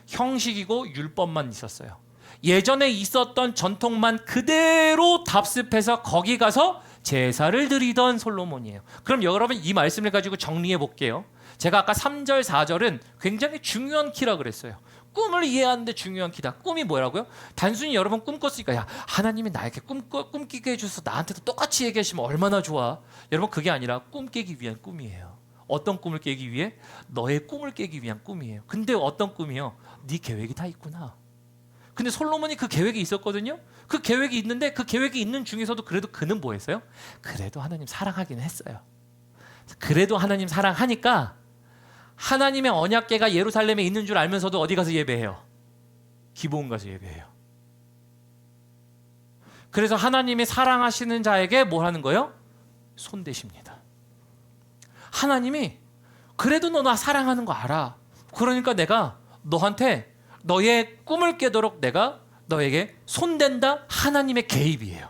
Speaker 1: 형식이고 율법만 있었어요. 예전에 있었던 전통만 그대로 답습해서 거기 가서 제사를 드리던 솔로몬이에요. 그럼 여러분 이 말씀을 가지고 정리해 볼게요. 제가 아까 3절, 4절은 굉장히 중요한 키라 그랬어요. 꿈을 이해하는데 중요한 키다. 꿈이 뭐라고요? 단순히 여러분 꿈 꿨으니까 야 하나님이 나에게 꿈꾸게 해줘서 나한테도 똑같이 얘기하시면 얼마나 좋아. 여러분 그게 아니라 꿈 깨기 위한 꿈이에요. 어떤 꿈을 깨기 위해? 너의 꿈을 깨기 위한 꿈이에요. 근데 어떤 꿈이요? 네 계획이 다 있구나. 근데 솔로몬이 그 계획이 있었거든요. 그 계획이 있는데 그 계획이 있는 중에서도 그래도 그는 뭐 했어요? 그래도 하나님 사랑하긴 했어요. 그래도 하나님 사랑하니까 하나님의 언약궤가 예루살렘에 있는 줄 알면서도 어디 가서 예배해요? 기브온 가서 예배해요. 그래서 하나님이 사랑하시는 자에게 뭘 하는 거예요? 손대십니다. 하나님이 그래도 너 나 사랑하는 거 알아. 그러니까 내가 너한테 너의 꿈을 깨도록 내가 너에게 손댄다. 하나님의 개입이에요.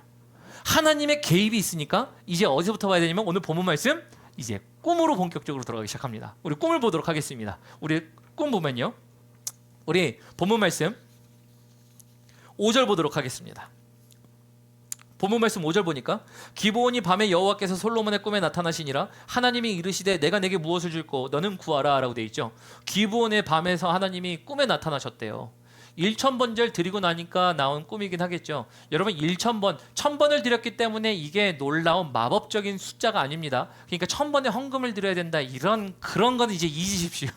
Speaker 1: 하나님의 개입이 있으니까 이제 어디서부터 봐야 되냐면 오늘 본문 말씀 이제 꿈으로 본격적으로 들어가기 시작합니다. 우리 꿈을 보도록 하겠습니다. 우리 꿈 보면요, 우리 본문 말씀 5절 보도록 하겠습니다. 본문 말씀 5절 보니까 기브온이 밤에 여호와께서 솔로몬의 꿈에 나타나시니라. 하나님이 이르시되 내가 내게 무엇을 줄꼬 너는 구하라 라고 돼 있죠. 기브온의 밤에서 하나님이 꿈에 나타나셨대요. 1000번절 드리고 나니까 나온 꿈이긴 하겠죠. 여러분 1000번, 1000번을 드렸기 때문에 이게 놀라운 마법적인 숫자가 아닙니다. 그러니까 1000번의 헌금을 드려야 된다 그런 건 이제 잊으십시오.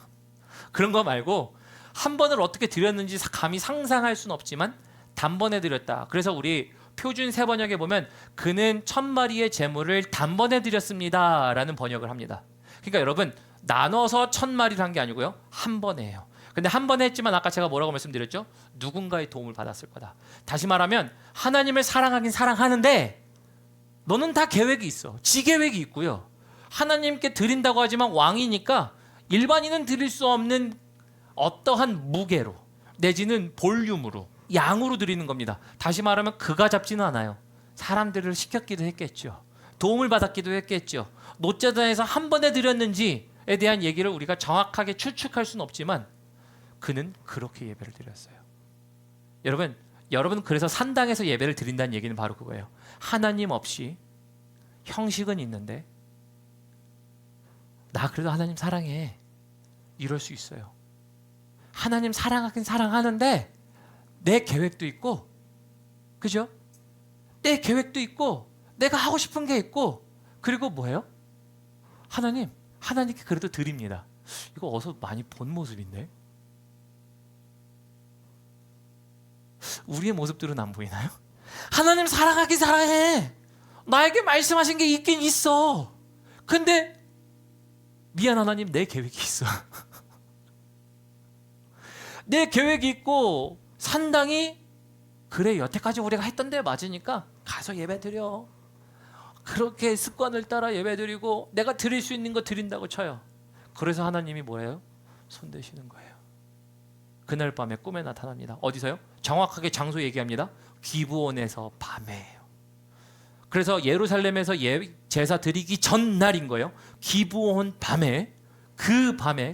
Speaker 1: 그런 거 말고 한 번을 어떻게 드렸는지 감히 상상할 수는 없지만 단번에 드렸다. 그래서 우리 표준 세 번역에 보면 그는 1000마리의 제물을 단번에 드렸습니다 라는 번역을 합니다. 그러니까 여러분 나눠서 1000마리를 한 게 아니고요, 한 번에 해요. 근데 한 번에 했지만 아까 제가 뭐라고 말씀드렸죠? 누군가의 도움을 받았을 거다. 다시 말하면 하나님을 사랑하긴 사랑하는데 너는 다 계획이 있어. 지 계획이 있고요. 하나님께 드린다고 하지만 왕이니까 일반인은 드릴 수 없는 어떠한 무게로 내지는 볼륨으로 양으로 드리는 겁니다. 다시 말하면 그가 잡지는 않아요. 사람들을 시켰기도 했겠죠. 도움을 받았기도 했겠죠. 노자단에서 한 번에 드렸는지에 대한 얘기를 우리가 정확하게 추측할 수는 없지만 그는 그렇게 예배를 드렸어요. 여러분 그래서 산당에서 예배를 드린다는 얘기는 바로 그거예요. 하나님 없이 형식은 있는데 나 그래도 하나님 사랑해 이럴 수 있어요. 하나님 사랑하긴 사랑하는데 내 계획도 있고, 그죠? 내 계획도 있고 내가 하고 싶은 게 있고, 그리고 뭐예요? 하나님께 그래도 드립니다. 이거 어서 많이 본 모습인데 우리의 모습들은 안 보이나요? 하나님 사랑하긴 사랑해. 나에게 말씀하신 게 있긴 있어. 근데 미안 하나님, 내 계획이 있어. 내 계획이 있고 산당이 그래 여태까지 우리가 했던 데 맞으니까 가서 예배드려. 그렇게 습관을 따라 예배드리고 내가 드릴 수 있는 거 드린다고 쳐요. 그래서 하나님이 뭐예요? 손대시는 거예요. 그날 밤에 꿈에 나타납니다. 어디서요? 정확하게 장소 얘기합니다. 기브온에서 밤에예요. 그래서 예루살렘에서 제사 드리기 전날인 거예요. 기브온 밤에,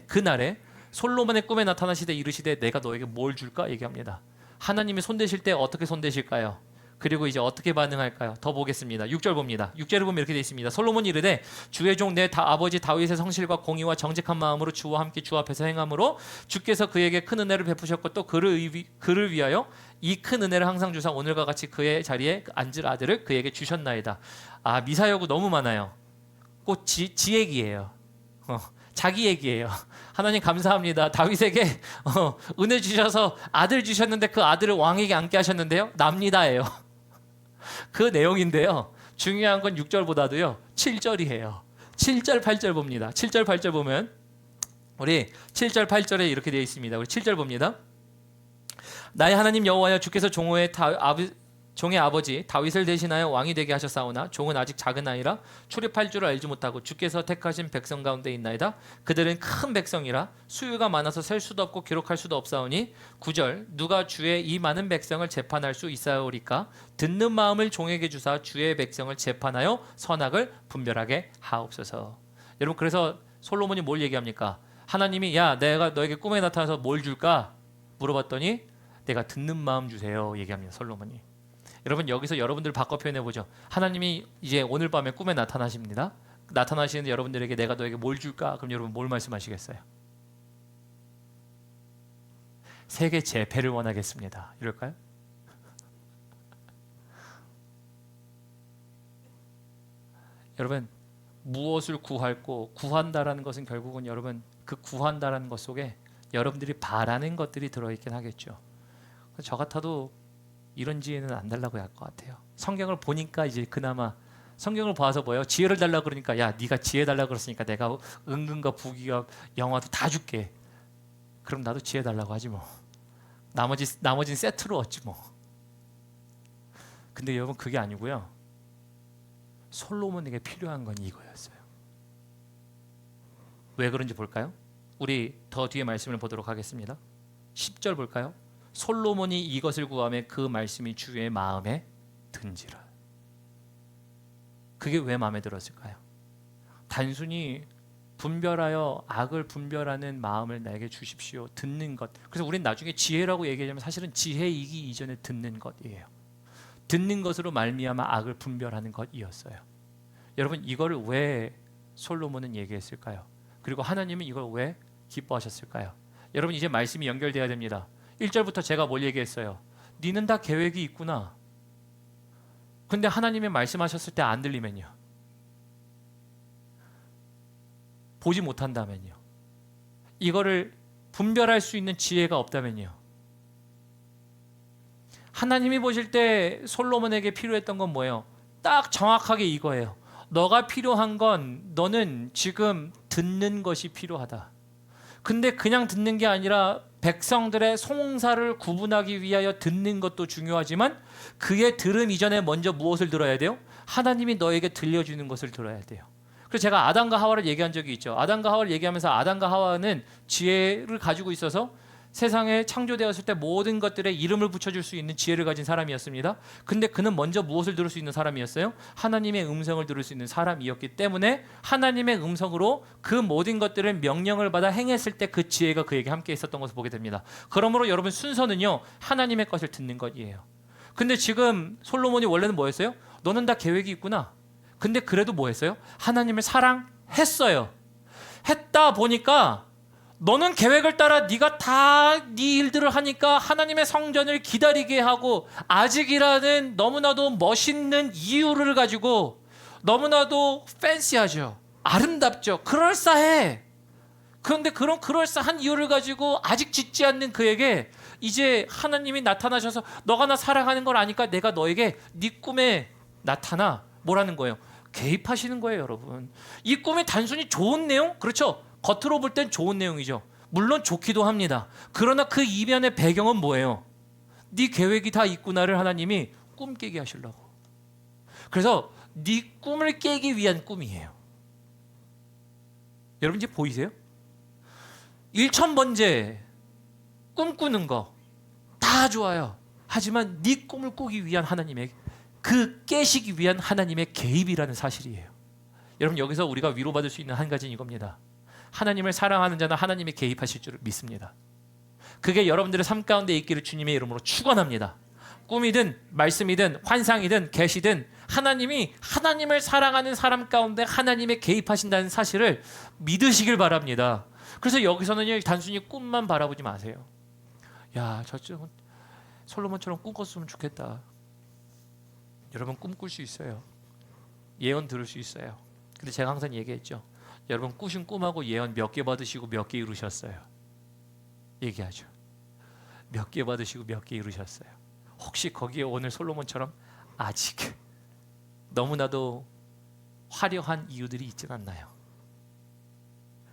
Speaker 1: 그날에 솔로몬의 꿈에 나타나시되 이르시되 내가 너에게 뭘 줄까 얘기합니다. 하나님이 손대실 때 어떻게 손대실까요? 그리고 이제 어떻게 반응할까요? 더 보겠습니다. 6절 봅니다. 6절을 보면 이렇게 되어 있습니다. 솔로몬이 이르되 주의 종 내 아버지 다윗의 성실과 공의와 정직한 마음으로 주와 함께 주 앞에서 행함으로 주께서 그에게 큰 은혜를 베푸셨고 또 그를 위하여 이 큰 은혜를 항상 주사 오늘과 같이 그의 자리에 앉을 아들을 그에게 주셨나이다. 아, 미사여구 너무 많아요. 꼭 지 얘기예요. 자기 얘기예요. 하나님 감사합니다. 다윗에게 은혜 주셔서 아들 주셨는데 그 아들을 왕에게 앉게 하셨는데요. 납니다예요. 그 내용인데요. 중요한 건 6절보다도요. 7절이에요. 7절 8절 봅니다. 7절 8절 보면 우리 7절 8절에 이렇게 되어 있습니다. 우리 7절 봅니다. 나의 하나님 여호와여 주께서 종의 아버지 다윗을 대신하여 왕이 되게 하셨사오나 종은 아직 작은 아이라 출입할 줄을 알지 못하고 주께서 택하신 백성 가운데 있나이다. 그들은 큰 백성이라 수유가 많아서 셀 수도 없고 기록할 수도 없사오니 9절 누가 주의 이 많은 백성을 재판할 수 있사오리까. 듣는 마음을 종에게 주사 주의 백성을 재판하여 선악을 분별하게 하옵소서. 여러분 그래서 솔로몬이 뭘 얘기합니까? 하나님이 야 내가 너에게 꿈에 나타나서 뭘 줄까 물어봤더니 내가 듣는 마음 주세요 얘기합니다. 솔로몬이. 여러분 여기서 여러분들 바꿔 표현해 보죠. 하나님이 이제 오늘 밤에 꿈에 나타나십니다. 나타나시는데 여러분들에게 내가 너에게 뭘 줄까? 그럼 여러분 뭘 말씀하시겠어요? 세계 재패를 원하겠습니다. 이럴까요? 여러분 무엇을 구할고 구한다라는 것은 결국은 여러분 그 구한다라는 것 속에 여러분들이 바라는 것들이 들어있긴 하겠죠. 저 같아도 이런 지혜는 안 달라고 할 것 같아요. 성경을 보니까 이제 그나마 성경을 봐서 뭐예요? 지혜를 달라고 그러니까 야 네가 지혜 달라고 그랬으니까 내가 은근과 부귀와 영화도 다 줄게. 그럼 나도 지혜 달라고 하지 뭐. 나머지는 세트로 얻지 뭐. 근데 여러분 그게 아니고요. 솔로몬에게 필요한 건 이거였어요. 왜 그런지 볼까요? 우리 더 뒤에 말씀을 보도록 하겠습니다. 10절 볼까요? 솔로몬이 이것을 구하며 그 말씀이 주의 마음에 든지라. 그게 왜 마음에 들었을까요? 단순히 분별하여 악을 분별하는 마음을 나에게 주십시오. 듣는 것. 그래서 우리는 나중에 지혜라고 얘기하자면 사실은 지혜이기 이전에 듣는 것이에요. 듣는 것으로 말미암아 악을 분별하는 것이었어요. 여러분 이거를 왜 솔로몬은 얘기했을까요? 그리고 하나님은 이걸 왜 기뻐하셨을까요? 여러분 이제 말씀이 연결돼야 됩니다. 1절부터 제가 뭘 얘기했어요? 니는 다 계획이 있구나. 근데 하나님이 말씀하셨을 때 안 들리면요. 보지 못한다면요. 이거를 분별할 수 있는 지혜가 없다면요. 하나님이 보실 때 솔로몬에게 필요했던 건 뭐예요? 딱 정확하게 이거예요. 너가 필요한 건 너는 지금 듣는 것이 필요하다. 근데 그냥 듣는 게 아니라 백성들의 송사를 구분하기 위하여 듣는 것도 중요하지만 그의 들음 이전에 먼저 무엇을 들어야 돼요? 하나님이 너에게 들려주는 것을 들어야 돼요. 그래서 제가 아담과 하와를 얘기한 적이 있죠. 아담과 하와를 얘기하면서 아담과 하와는 지혜를 가지고 있어서 세상에 창조되었을 때 모든 것들에 이름을 붙여줄 수 있는 지혜를 가진 사람이었습니다. 근데 그는 먼저 무엇을 들을 수 있는 사람이었어요? 하나님의 음성을 들을 수 있는 사람이었기 때문에 하나님의 음성으로 그 모든 것들을 명령을 받아 행했을 때 그 지혜가 그에게 함께 있었던 것을 보게 됩니다. 그러므로 여러분 순서는요, 하나님의 것을 듣는 것이에요. 근데 지금 솔로몬이 원래는 뭐였어요? 너는 다 계획이 있구나. 근데 그래도 뭐 했어요? 하나님을 사랑했어요. 했다 보니까 너는 계획을 따라 네가 다 네 일들을 하니까 하나님의 성전을 기다리게 하고 아직이라는 너무나도 멋있는 이유를 가지고 너무나도 팬시하죠. 아름답죠. 그럴싸해. 그런데 그런 그럴싸한 이유를 가지고 아직 짓지 않는 그에게 이제 하나님이 나타나셔서 너가 나 사랑하는 걸 아니까 내가 너에게 네 꿈에 나타나 뭐라는 거예요? 개입하시는 거예요, 여러분. 이 꿈이 단순히 좋은 내용? 그렇죠. 겉으로 볼 땐 좋은 내용이죠. 물론 좋기도 합니다. 그러나 그 이면의 배경은 뭐예요? 네 계획이 다 있구나를 하나님이 꿈 깨게 하시려고. 그래서 네 꿈을 깨기 위한 꿈이에요. 여러분 이제 보이세요? 1000번째 꿈꾸는 거 다 좋아요. 하지만 네 꿈을 꾸기 위한 하나님의 그 깨시기 위한 하나님의 개입이라는 사실이에요. 여러분 여기서 우리가 위로받을 수 있는 한 가지는 이겁니다. 하나님을 사랑하는 자는 하나님이 개입하실 줄 믿습니다. 그게 여러분들의 삶 가운데 있기를 주님의 이름으로 축원합니다. 꿈이든 말씀이든 환상이든 계시든 하나님이 하나님을 사랑하는 사람 가운데 하나님의 개입하신다는 사실을 믿으시길 바랍니다. 그래서 여기서는 단순히 꿈만 바라보지 마세요. 야, 저쪽 솔로몬처럼 꿈꿨으면 좋겠다. 여러분 꿈꿀 수 있어요. 예언 들을 수 있어요. 근데 제가 항상 얘기했죠. 여러분 꾸신 꿈하고 예언 몇 개 받으시고 몇 개 이루셨어요? 얘기하죠. 몇 개 받으시고 몇 개 이루셨어요? 혹시 거기에 오늘 솔로몬처럼 아직 너무나도 화려한 이유들이 있진 않나요?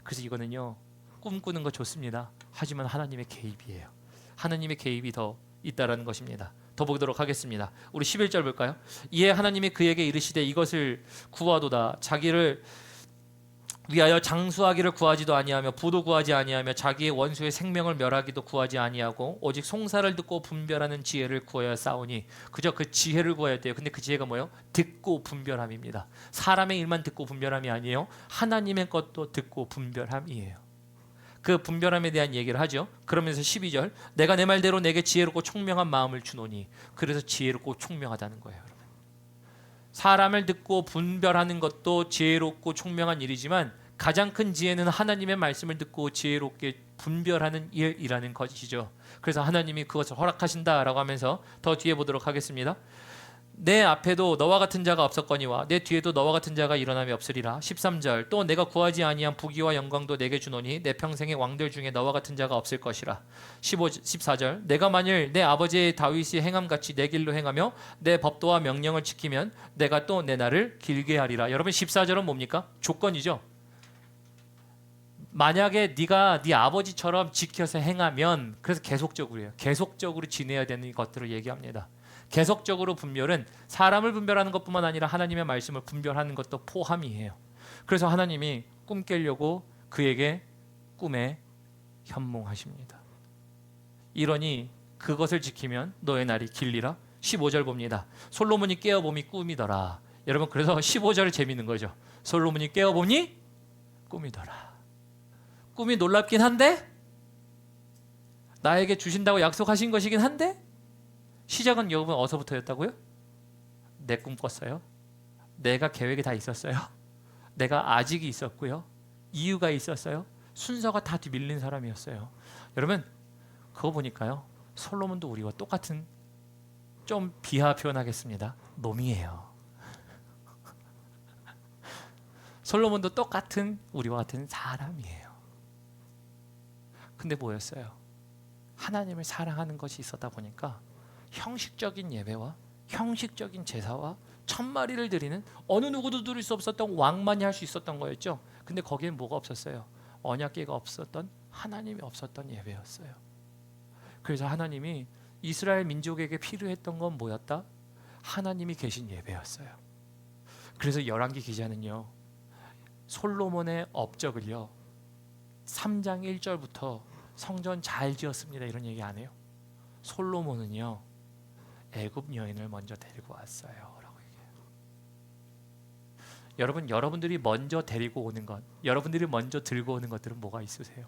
Speaker 1: 그래서 이거는요, 꿈꾸는 거 좋습니다. 하지만 하나님의 개입이에요. 하나님의 개입이 더 있다라는 것입니다. 더 보도록 하겠습니다. 우리 11절 볼까요? 이에 하나님이 그에게 이르시되 이것을 구하도다. 자기를 위하여 장수하기를 구하지도 아니하며 부도 구하지 아니하며 자기의 원수의 생명을 멸하기도 구하지 아니하고 오직 송사를 듣고 분별하는 지혜를 구하여 싸우니. 그저 그 지혜를 구해야 했대요. 근데 그 지혜가 뭐예요? 듣고 분별함입니다. 사람의 일만 듣고 분별함이 아니에요. 하나님의 것도 듣고 분별함이에요. 그 분별함에 대한 얘기를 하죠. 그러면서 12절 내가 내 말대로 내게 지혜롭고 총명한 마음을 주노니. 그래서 지혜롭고 총명하다는 거예요, 여러분. 사람을 듣고 분별하는 것도 지혜롭고 총명한 일이지만 가장 큰 지혜는 하나님의 말씀을 듣고 지혜롭게 분별하는 일이라는 것이죠. 그래서 하나님이 그것을 허락하신다라고 하면서 더 뒤에 보도록 하겠습니다. 내 앞에도 너와 같은 자가 없었거니와 내 뒤에도 너와 같은 자가 일어남이 없으리라. 13절 또 내가 구하지 아니한 부귀와 영광도 내게 주노니 내 평생의 왕들 중에 너와 같은 자가 없을 것이라. 14절 내가 만일 내 아버지 다윗이 행함같이 내 길로 행하며 내 법도와 명령을 지키면 내가 또 내 날을 길게 하리라. 여러분 14절은 뭡니까? 조건이죠. 만약에 네가 네 아버지처럼 지켜서 행하면, 그래서 계속적으로요. 계속적으로 지내야 되는 것들을 얘기합니다. 계속적으로 분별은 사람을 분별하는 것뿐만 아니라 하나님의 말씀을 분별하는 것도 포함이에요. 그래서 하나님이 꿈 깨려고 그에게 꿈에 현몽하십니다. 이러니 그것을 지키면 너의 날이 길리라. 15절 봅니다. 솔로몬이 깨어봄이 꿈이더라. 여러분 그래서 15절 재밌는 거죠. 솔로몬이 깨어보니 꿈이더라. 꿈이 놀랍긴 한데 나에게 주신다고 약속하신 것이긴 한데 시작은 여러분 어디서부터였다고요? 내 꿈 꿨어요. 내가 계획이 다 있었어요. 내가 아직이 있었고요. 이유가 있었어요. 순서가 다 뒤밀린 사람이었어요. 여러분 그거 보니까요. 솔로몬도 우리와 똑같은, 좀 비하 표현하겠습니다, 놈이에요. 솔로몬도 똑같은 우리와 같은 사람이에요. 근데 뭐였어요? 하나님을 사랑하는 것이 있었다 보니까 형식적인 예배와 형식적인 제사와 천마리를 드리는 어느 누구도 드릴 수 없었던 왕만이 할 수 있었던 거였죠. 근데 거기엔 뭐가 없었어요? 언약궤가 없었던, 하나님이 없었던 예배였어요. 그래서 하나님이 이스라엘 민족에게 필요했던 건 뭐였다? 하나님이 계신 예배였어요. 그래서 열왕기 기자는요, 솔로몬의 업적을요 3장 1절부터 성전 잘 지었습니다 이런 얘기 안 해요. 솔로몬은요 애굽 여인을 먼저 데리고 왔어요 라고 얘기해요. 여러분, 여러분들이 먼저 데리고 오는 것, 여러분들이 먼저 들고 오는 것들은 뭐가 있으세요?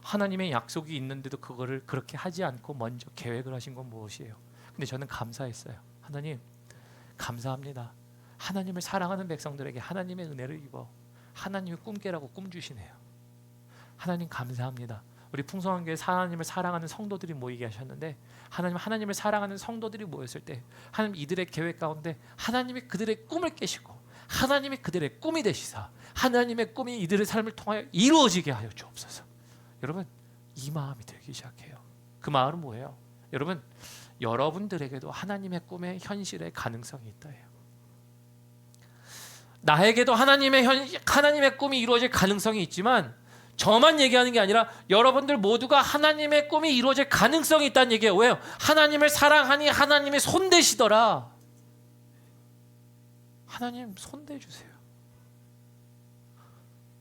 Speaker 1: 하나님의 약속이 있는데도 그거를 그렇게 하지 않고 먼저 계획을 하신 건 무엇이에요? 근데 저는 감사했어요. 하나님 감사합니다. 하나님을 사랑하는 백성들에게 하나님의 은혜를 입어 하나님의 꿈깨라고 꿈 주시네요. 하나님 감사합니다. 우리 풍성한교회 하나님을 사랑하는 성도들이 모이게 하셨는데 하나님을 사랑하는 성도들이 모였을 때 하나님 이들의 계획 가운데 하나님이 그들의 꿈을 깨시고 하나님이 그들의 꿈이 되시사 하나님의 꿈이 이들의 삶을 통하여 이루어지게 하여 주옵소서. 여러분 이 마음이 들기 시작해요. 그 마음은 뭐예요? 여러분 여러분들에게도 하나님의 꿈의 현실의 가능성이 있다예요. 나에게도 하나님의 꿈이 이루어질 가능성이 있지만 저만 얘기하는 게 아니라 여러분들 모두가 하나님의 꿈이 이루어질 가능성이 있다는 얘기예요. 왜요? 하나님을 사랑하니 하나님이 손대시더라. 하나님 손대 주세요.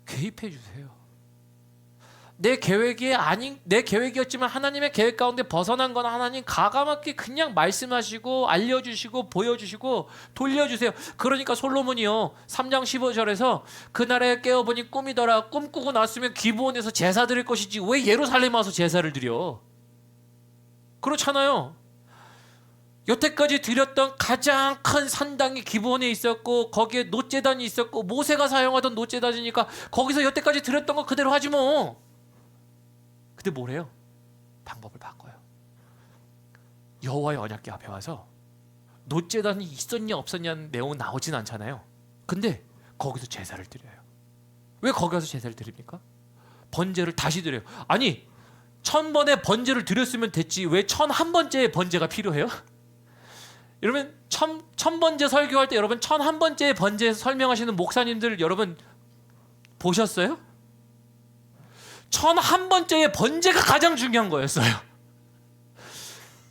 Speaker 1: 개입해 주세요. 내 계획이었지만 하나님의 계획 가운데 벗어난 건 하나님 가감하게 그냥 말씀하시고 알려주시고 보여주시고 돌려주세요. 그러니까 솔로몬이요 3장 15절에서 그날에 깨어보니 꿈이더라. 꿈꾸고 났으면 기브온에서 제사 드릴 것이지 왜 예루살렘 와서 제사를 드려? 그렇잖아요. 여태까지 드렸던 가장 큰 산당이 기브온에 있었고 거기에 놋제단이 있었고 모세가 사용하던 놋제단이니까 거기서 여태까지 드렸던 거 그대로 하지 뭐. 근데 뭐래요? 방법을 바꿔요. 여호와의 언약궤 앞에 와서 놋제단이 있었냐 없었냐는 내용은 나오진 않잖아요. 근데 거기서 제사를 드려요. 왜 거기 가서 제사를 드립니까? 번제를 다시 드려요. 아니 1000번의 번제를 드렸으면 됐지 왜 1001번째의 번제가 필요해요? 여러분 1000번째 설교할 때 여러분 1001번째의 번제 설명하시는 목사님들 여러분 보셨어요? 1001번째의 번제가 가장 중요한 거였어요.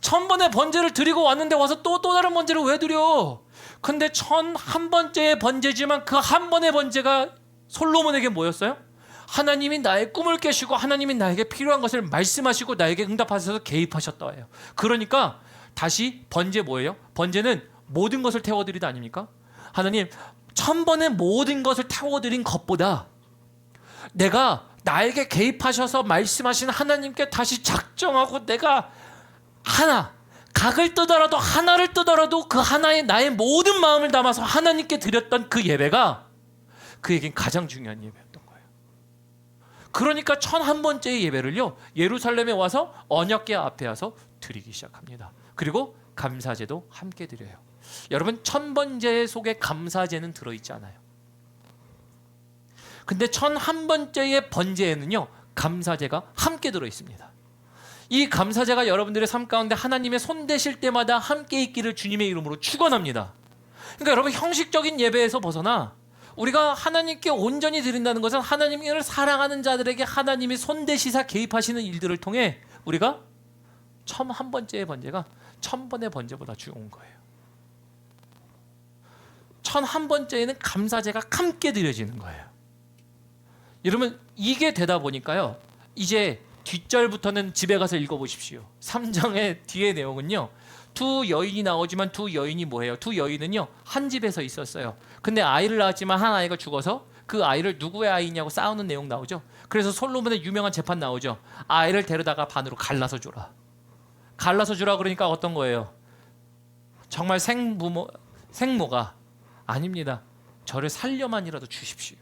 Speaker 1: 1000번의 번제를 드리고 왔는데 와서 또 다른 번제를 왜 드려? 근데 1001번째의 번제지만 그 한 번의 번제가 솔로몬에게 뭐였어요? 하나님이 나의 꿈을 깨시고 하나님이 나에게 필요한 것을 말씀하시고 나에게 응답하셔서 개입하셨다 해요. 그러니까 다시 번제 뭐예요? 번제는 모든 것을 태워드리다 아닙니까? 하나님 1000번의 모든 것을 태워드린 것보다 내가 나에게 개입하셔서 말씀하신 하나님께 다시 작정하고 내가 각을 뜨더라도 하나를 뜨더라도 그 하나에 나의 모든 마음을 담아서 하나님께 드렸던 그 예배가 그에겐 가장 중요한 예배였던 거예요. 그러니까 1001번째의 예배를요 예루살렘에 와서 언약궤 앞에 와서 드리기 시작합니다. 그리고 감사제도 함께 드려요. 여러분, 1000번제 속에 감사제는 들어있지 않아요. 근데 1001번째의 번제에는요, 감사제가 함께 들어있습니다. 이 감사제가 여러분들의 삶 가운데 하나님의 손 대실 때마다 함께 있기를 주님의 이름으로 축원합니다. 그러니까 여러분, 형식적인 예배에서 벗어나 우리가 하나님께 온전히 드린다는 것은 하나님을 사랑하는 자들에게 하나님이 손 대시사 개입하시는 일들을 통해 우리가 1001번째의 번제가 1000번의 번제보다 좋은 거예요. 1001번째에는 감사제가 함께 드려지는 거예요. 여러분, 이게 되다 보니까요, 이제 뒷절부터는 집에 가서 읽어보십시오. 3장의 뒤의 내용은요, 두 여인이 나오지만 두 여인이 뭐예요? 두 여인은요, 한 집에서 있었어요. 근데 아이를 낳았지만 한 아이가 죽어서 그 아이를 누구의 아이냐고 싸우는 내용 나오죠. 그래서 솔로몬의 유명한 재판 나오죠. 아이를 데려다가 반으로 갈라서 주라. 갈라서 주라 그러니까 어떤 거예요? 정말 생모가 아닙니다. 저를 살려만이라도 주십시오.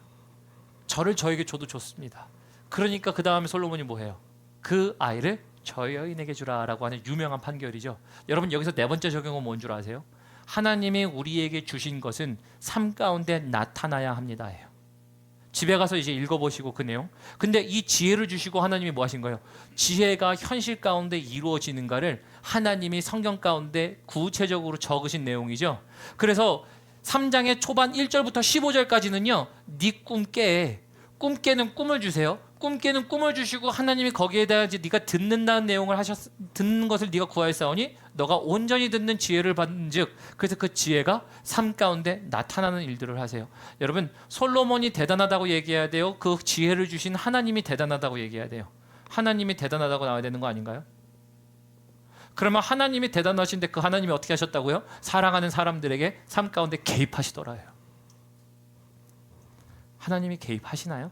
Speaker 1: 저를 저에게 줘도 좋습니다. 그러니까 그 다음에 솔로몬이 뭐해요? 그 아이를 저 여인에게 주라라고 하는 유명한 판결이죠. 여러분, 여기서 네 번째 적용은 뭔 줄 아세요? 하나님이 우리에게 주신 것은 삶 가운데 나타나야 합니다예요. 집에 가서 이제 읽어보시고 그 내용. 근데 이 지혜를 주시고 하나님이 뭐 하신 거예요? 지혜가 현실 가운데 이루어지는가를 하나님이 성경 가운데 구체적으로 적으신 내용이죠. 그래서 3장의 초반 1절부터 15절까지는요, 네 꿈 깨. 꿈 깨는 꿈을 주세요. 꿈 깨는 꿈을 주시고 하나님이 거기에 대해 네가 듣는다는 내용을 듣는 것을 네가 구하였사오니 너가 온전히 듣는 지혜를 받은즉, 그래서 그 지혜가 삶 가운데 나타나는 일들을 하세요. 여러분, 솔로몬이 대단하다고 얘기해야 돼요? 그 지혜를 주신 하나님이 대단하다고 얘기해야 돼요? 하나님이 대단하다고 나와야 되는 거 아닌가요? 그러면 하나님이 대단하신데 그 하나님이 어떻게 하셨다고요? 사랑하는 사람들에게 삶 가운데 개입하시더라요. 하나님이 개입하시나요?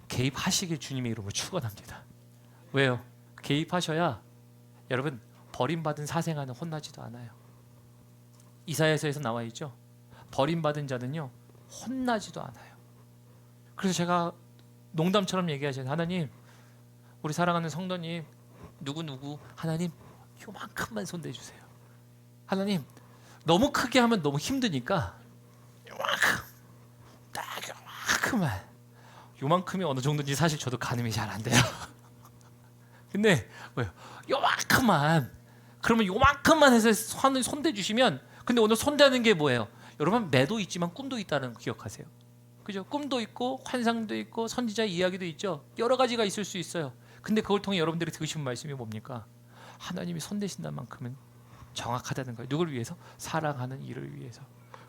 Speaker 1: 개입하시길 주님의 이름으로 축원합니다. 왜요? 개입하셔야 여러분, 버림받은 사생아는 혼나지도 않아요. 이사야서에서 나와 있죠. 버림받은 자는요, 혼나지도 않아요. 그래서 제가 농담처럼 얘기하죠. 하나님, 우리 사랑하는 성도님 누구 하나님 요만큼만 손대주세요. 하나님, 너무 크게 하면 너무 힘드니까 요만큼, 딱 요만큼만. 요만큼이 어느 정도인지 사실 저도 가늠이 잘 안 돼요. 근데 뭐요? 요만큼만. 그러면 요만큼만 해서 손대주시면, 근데 오늘 손대는 게 뭐예요? 여러분, 매도 있지만 꿈도 있다는 거 기억하세요. 그죠? 꿈도 있고 환상도 있고 선지자의 이야기도 있죠. 여러 가지가 있을 수 있어요. 근데 그걸 통해 여러분들이 들으신 말씀이 뭡니까? 하나님이 손대신다는 만큼은 정확하다는 거예요. 누구를 위해서? 사랑하는 이를 위해서.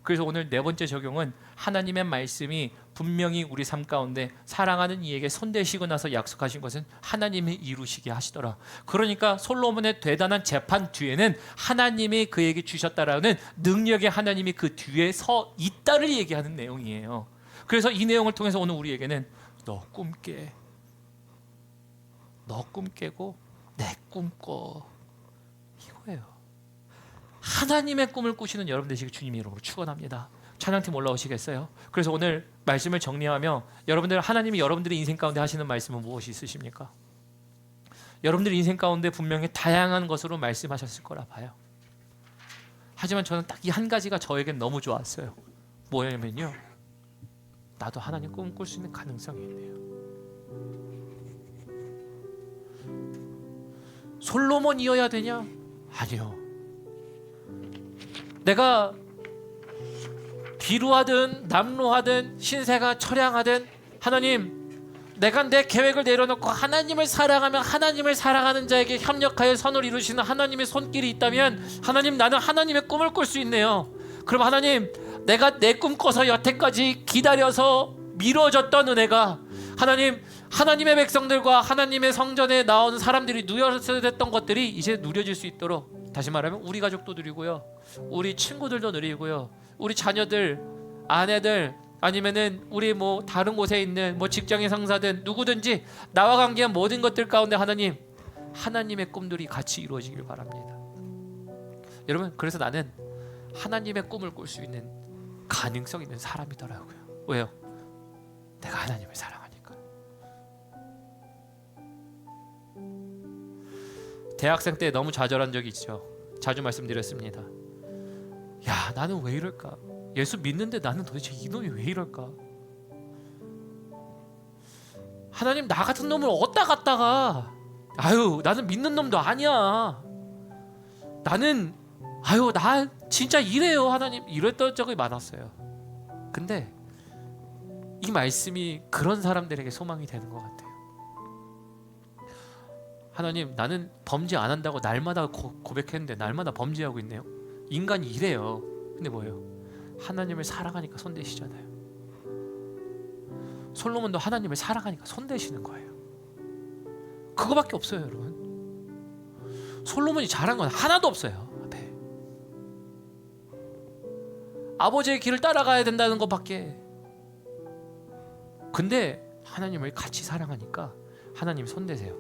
Speaker 1: 그래서 오늘 네 번째 적용은 하나님의 말씀이 분명히 우리 삶 가운데 사랑하는 이에게 손대시고 나서 약속하신 것은 하나님이 이루시게 하시더라. 그러니까 솔로몬의 대단한 재판 뒤에는 하나님이 그에게 주셨다라는 능력의 하나님이 그 뒤에 서 있다를 얘기하는 내용이에요. 그래서 이 내용을 통해서 오늘 우리에게는 너 꿈 깨. 너 꿈 깨고 내 꿈 꿔. 이거예요. 하나님의 꿈을 꾸시는 여러분 되시길 주님의 이름으로 축원합니다. 찬양팀 올라오시겠어요? 그래서 오늘 말씀을 정리하며 여러분들, 하나님이 여러분들의 인생 가운데 하시는 말씀은 무엇이 있으십니까? 여러분들 인생 가운데 분명히 다양한 것으로 말씀하셨을 거라 봐요. 하지만 저는 딱 이 한 가지가 저에겐 너무 좋았어요. 뭐냐면요, 나도 하나님 꿈을 꿀 수 있는 가능성이 있네요. 솔로몬이어야 되냐? 아니요. 내가 비루하든 남루하든 신세가 처량하든, 하나님, 내가 내 계획을 내려놓고 하나님을 사랑하며 하나님을 사랑하는 자에게 협력하여 선을 이루시는 하나님의 손길이 있다면, 하나님, 나는 하나님의 꿈을 꿀 수 있네요. 그럼 하나님, 내가 내 꿈 꿔서 여태까지 기다려서 미뤄졌던 은혜가, 하나님, 하나님의 백성들과 하나님의 성전에 나온 사람들이 누렸던 것들이 이제 누려질 수 있도록, 다시 말하면 우리 가족도 누리고요, 우리 친구들도 누리고요, 우리 자녀들, 아내들, 아니면은 우리 뭐 다른 곳에 있는 뭐 직장의 상사든 누구든지 나와 관계한 모든 것들 가운데 하나님, 하나님의 꿈들이 같이 이루어지길 바랍니다. 여러분, 그래서 나는 하나님의 꿈을 꿀 수 있는 가능성 있는 사람이더라고요. 왜요? 내가 하나님을 사랑하니까. 대학생 때 너무 좌절한 적이 있죠. 자주 말씀드렸습니다. 야, 나는 왜 이럴까? 예수 믿는데 나는 도대체 이놈이 왜 이럴까? 하나님, 나 같은 놈을 어디다 갖다가, 아유, 나는 믿는 놈도 아니야. 나는, 아유, 나 진짜 이래요, 하나님. 이랬던 적이 많았어요. 근데 이 말씀이 그런 사람들에게 소망이 되는 것 같아요. 하나님, 나는 범죄 안 한다고 날마다 고백했는데 날마다 범죄하고 있네요. 인간이 이래요. 근데 뭐예요? 하나님을 사랑하니까 손대시잖아요. 솔로몬도 하나님을 사랑하니까 손대시는 거예요. 그거밖에 없어요, 여러분. 솔로몬이 잘한 건 하나도 없어요. 앞에 아버지의 길을 따라가야 된다는 것밖에. 근데 하나님을 같이 사랑하니까 하나님 손대세요.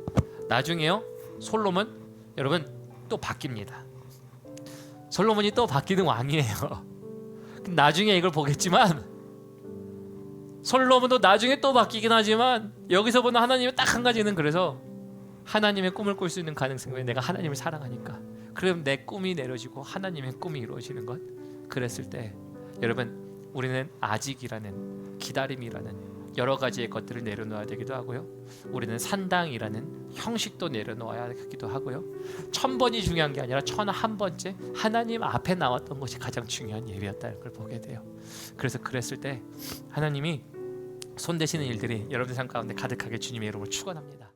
Speaker 1: 나중에요, 솔로몬 여러분 또 바뀝니다. 솔로몬이 또 바뀌는 왕이에요. 나중에 이걸 보겠지만 솔로몬도 나중에 또 바뀌긴 하지만 여기서 보는 하나님의 딱 한 가지는, 그래서 하나님의 꿈을 꿀 수 있는 가능성이, 내가 하나님을 사랑하니까 그럼 내 꿈이 내려지고 하나님의 꿈이 이루어지는 것. 그랬을 때 여러분, 우리는 아직이라는, 기다림이라는 여러 가지의 것들을 내려놓아야 되기도 하고요, 우리는 산당이라는 형식도 내려놓아야 되기도 하고요, 1000번이 중요한 게 아니라 1001번째 하나님 앞에 나왔던 것이 가장 중요한 예배였다는 걸 보게 돼요. 그래서 그랬을 때 하나님이 손대시는 일들이 여러분의 삶 가운데 가득하게 주님의 이름으로 축원합니다.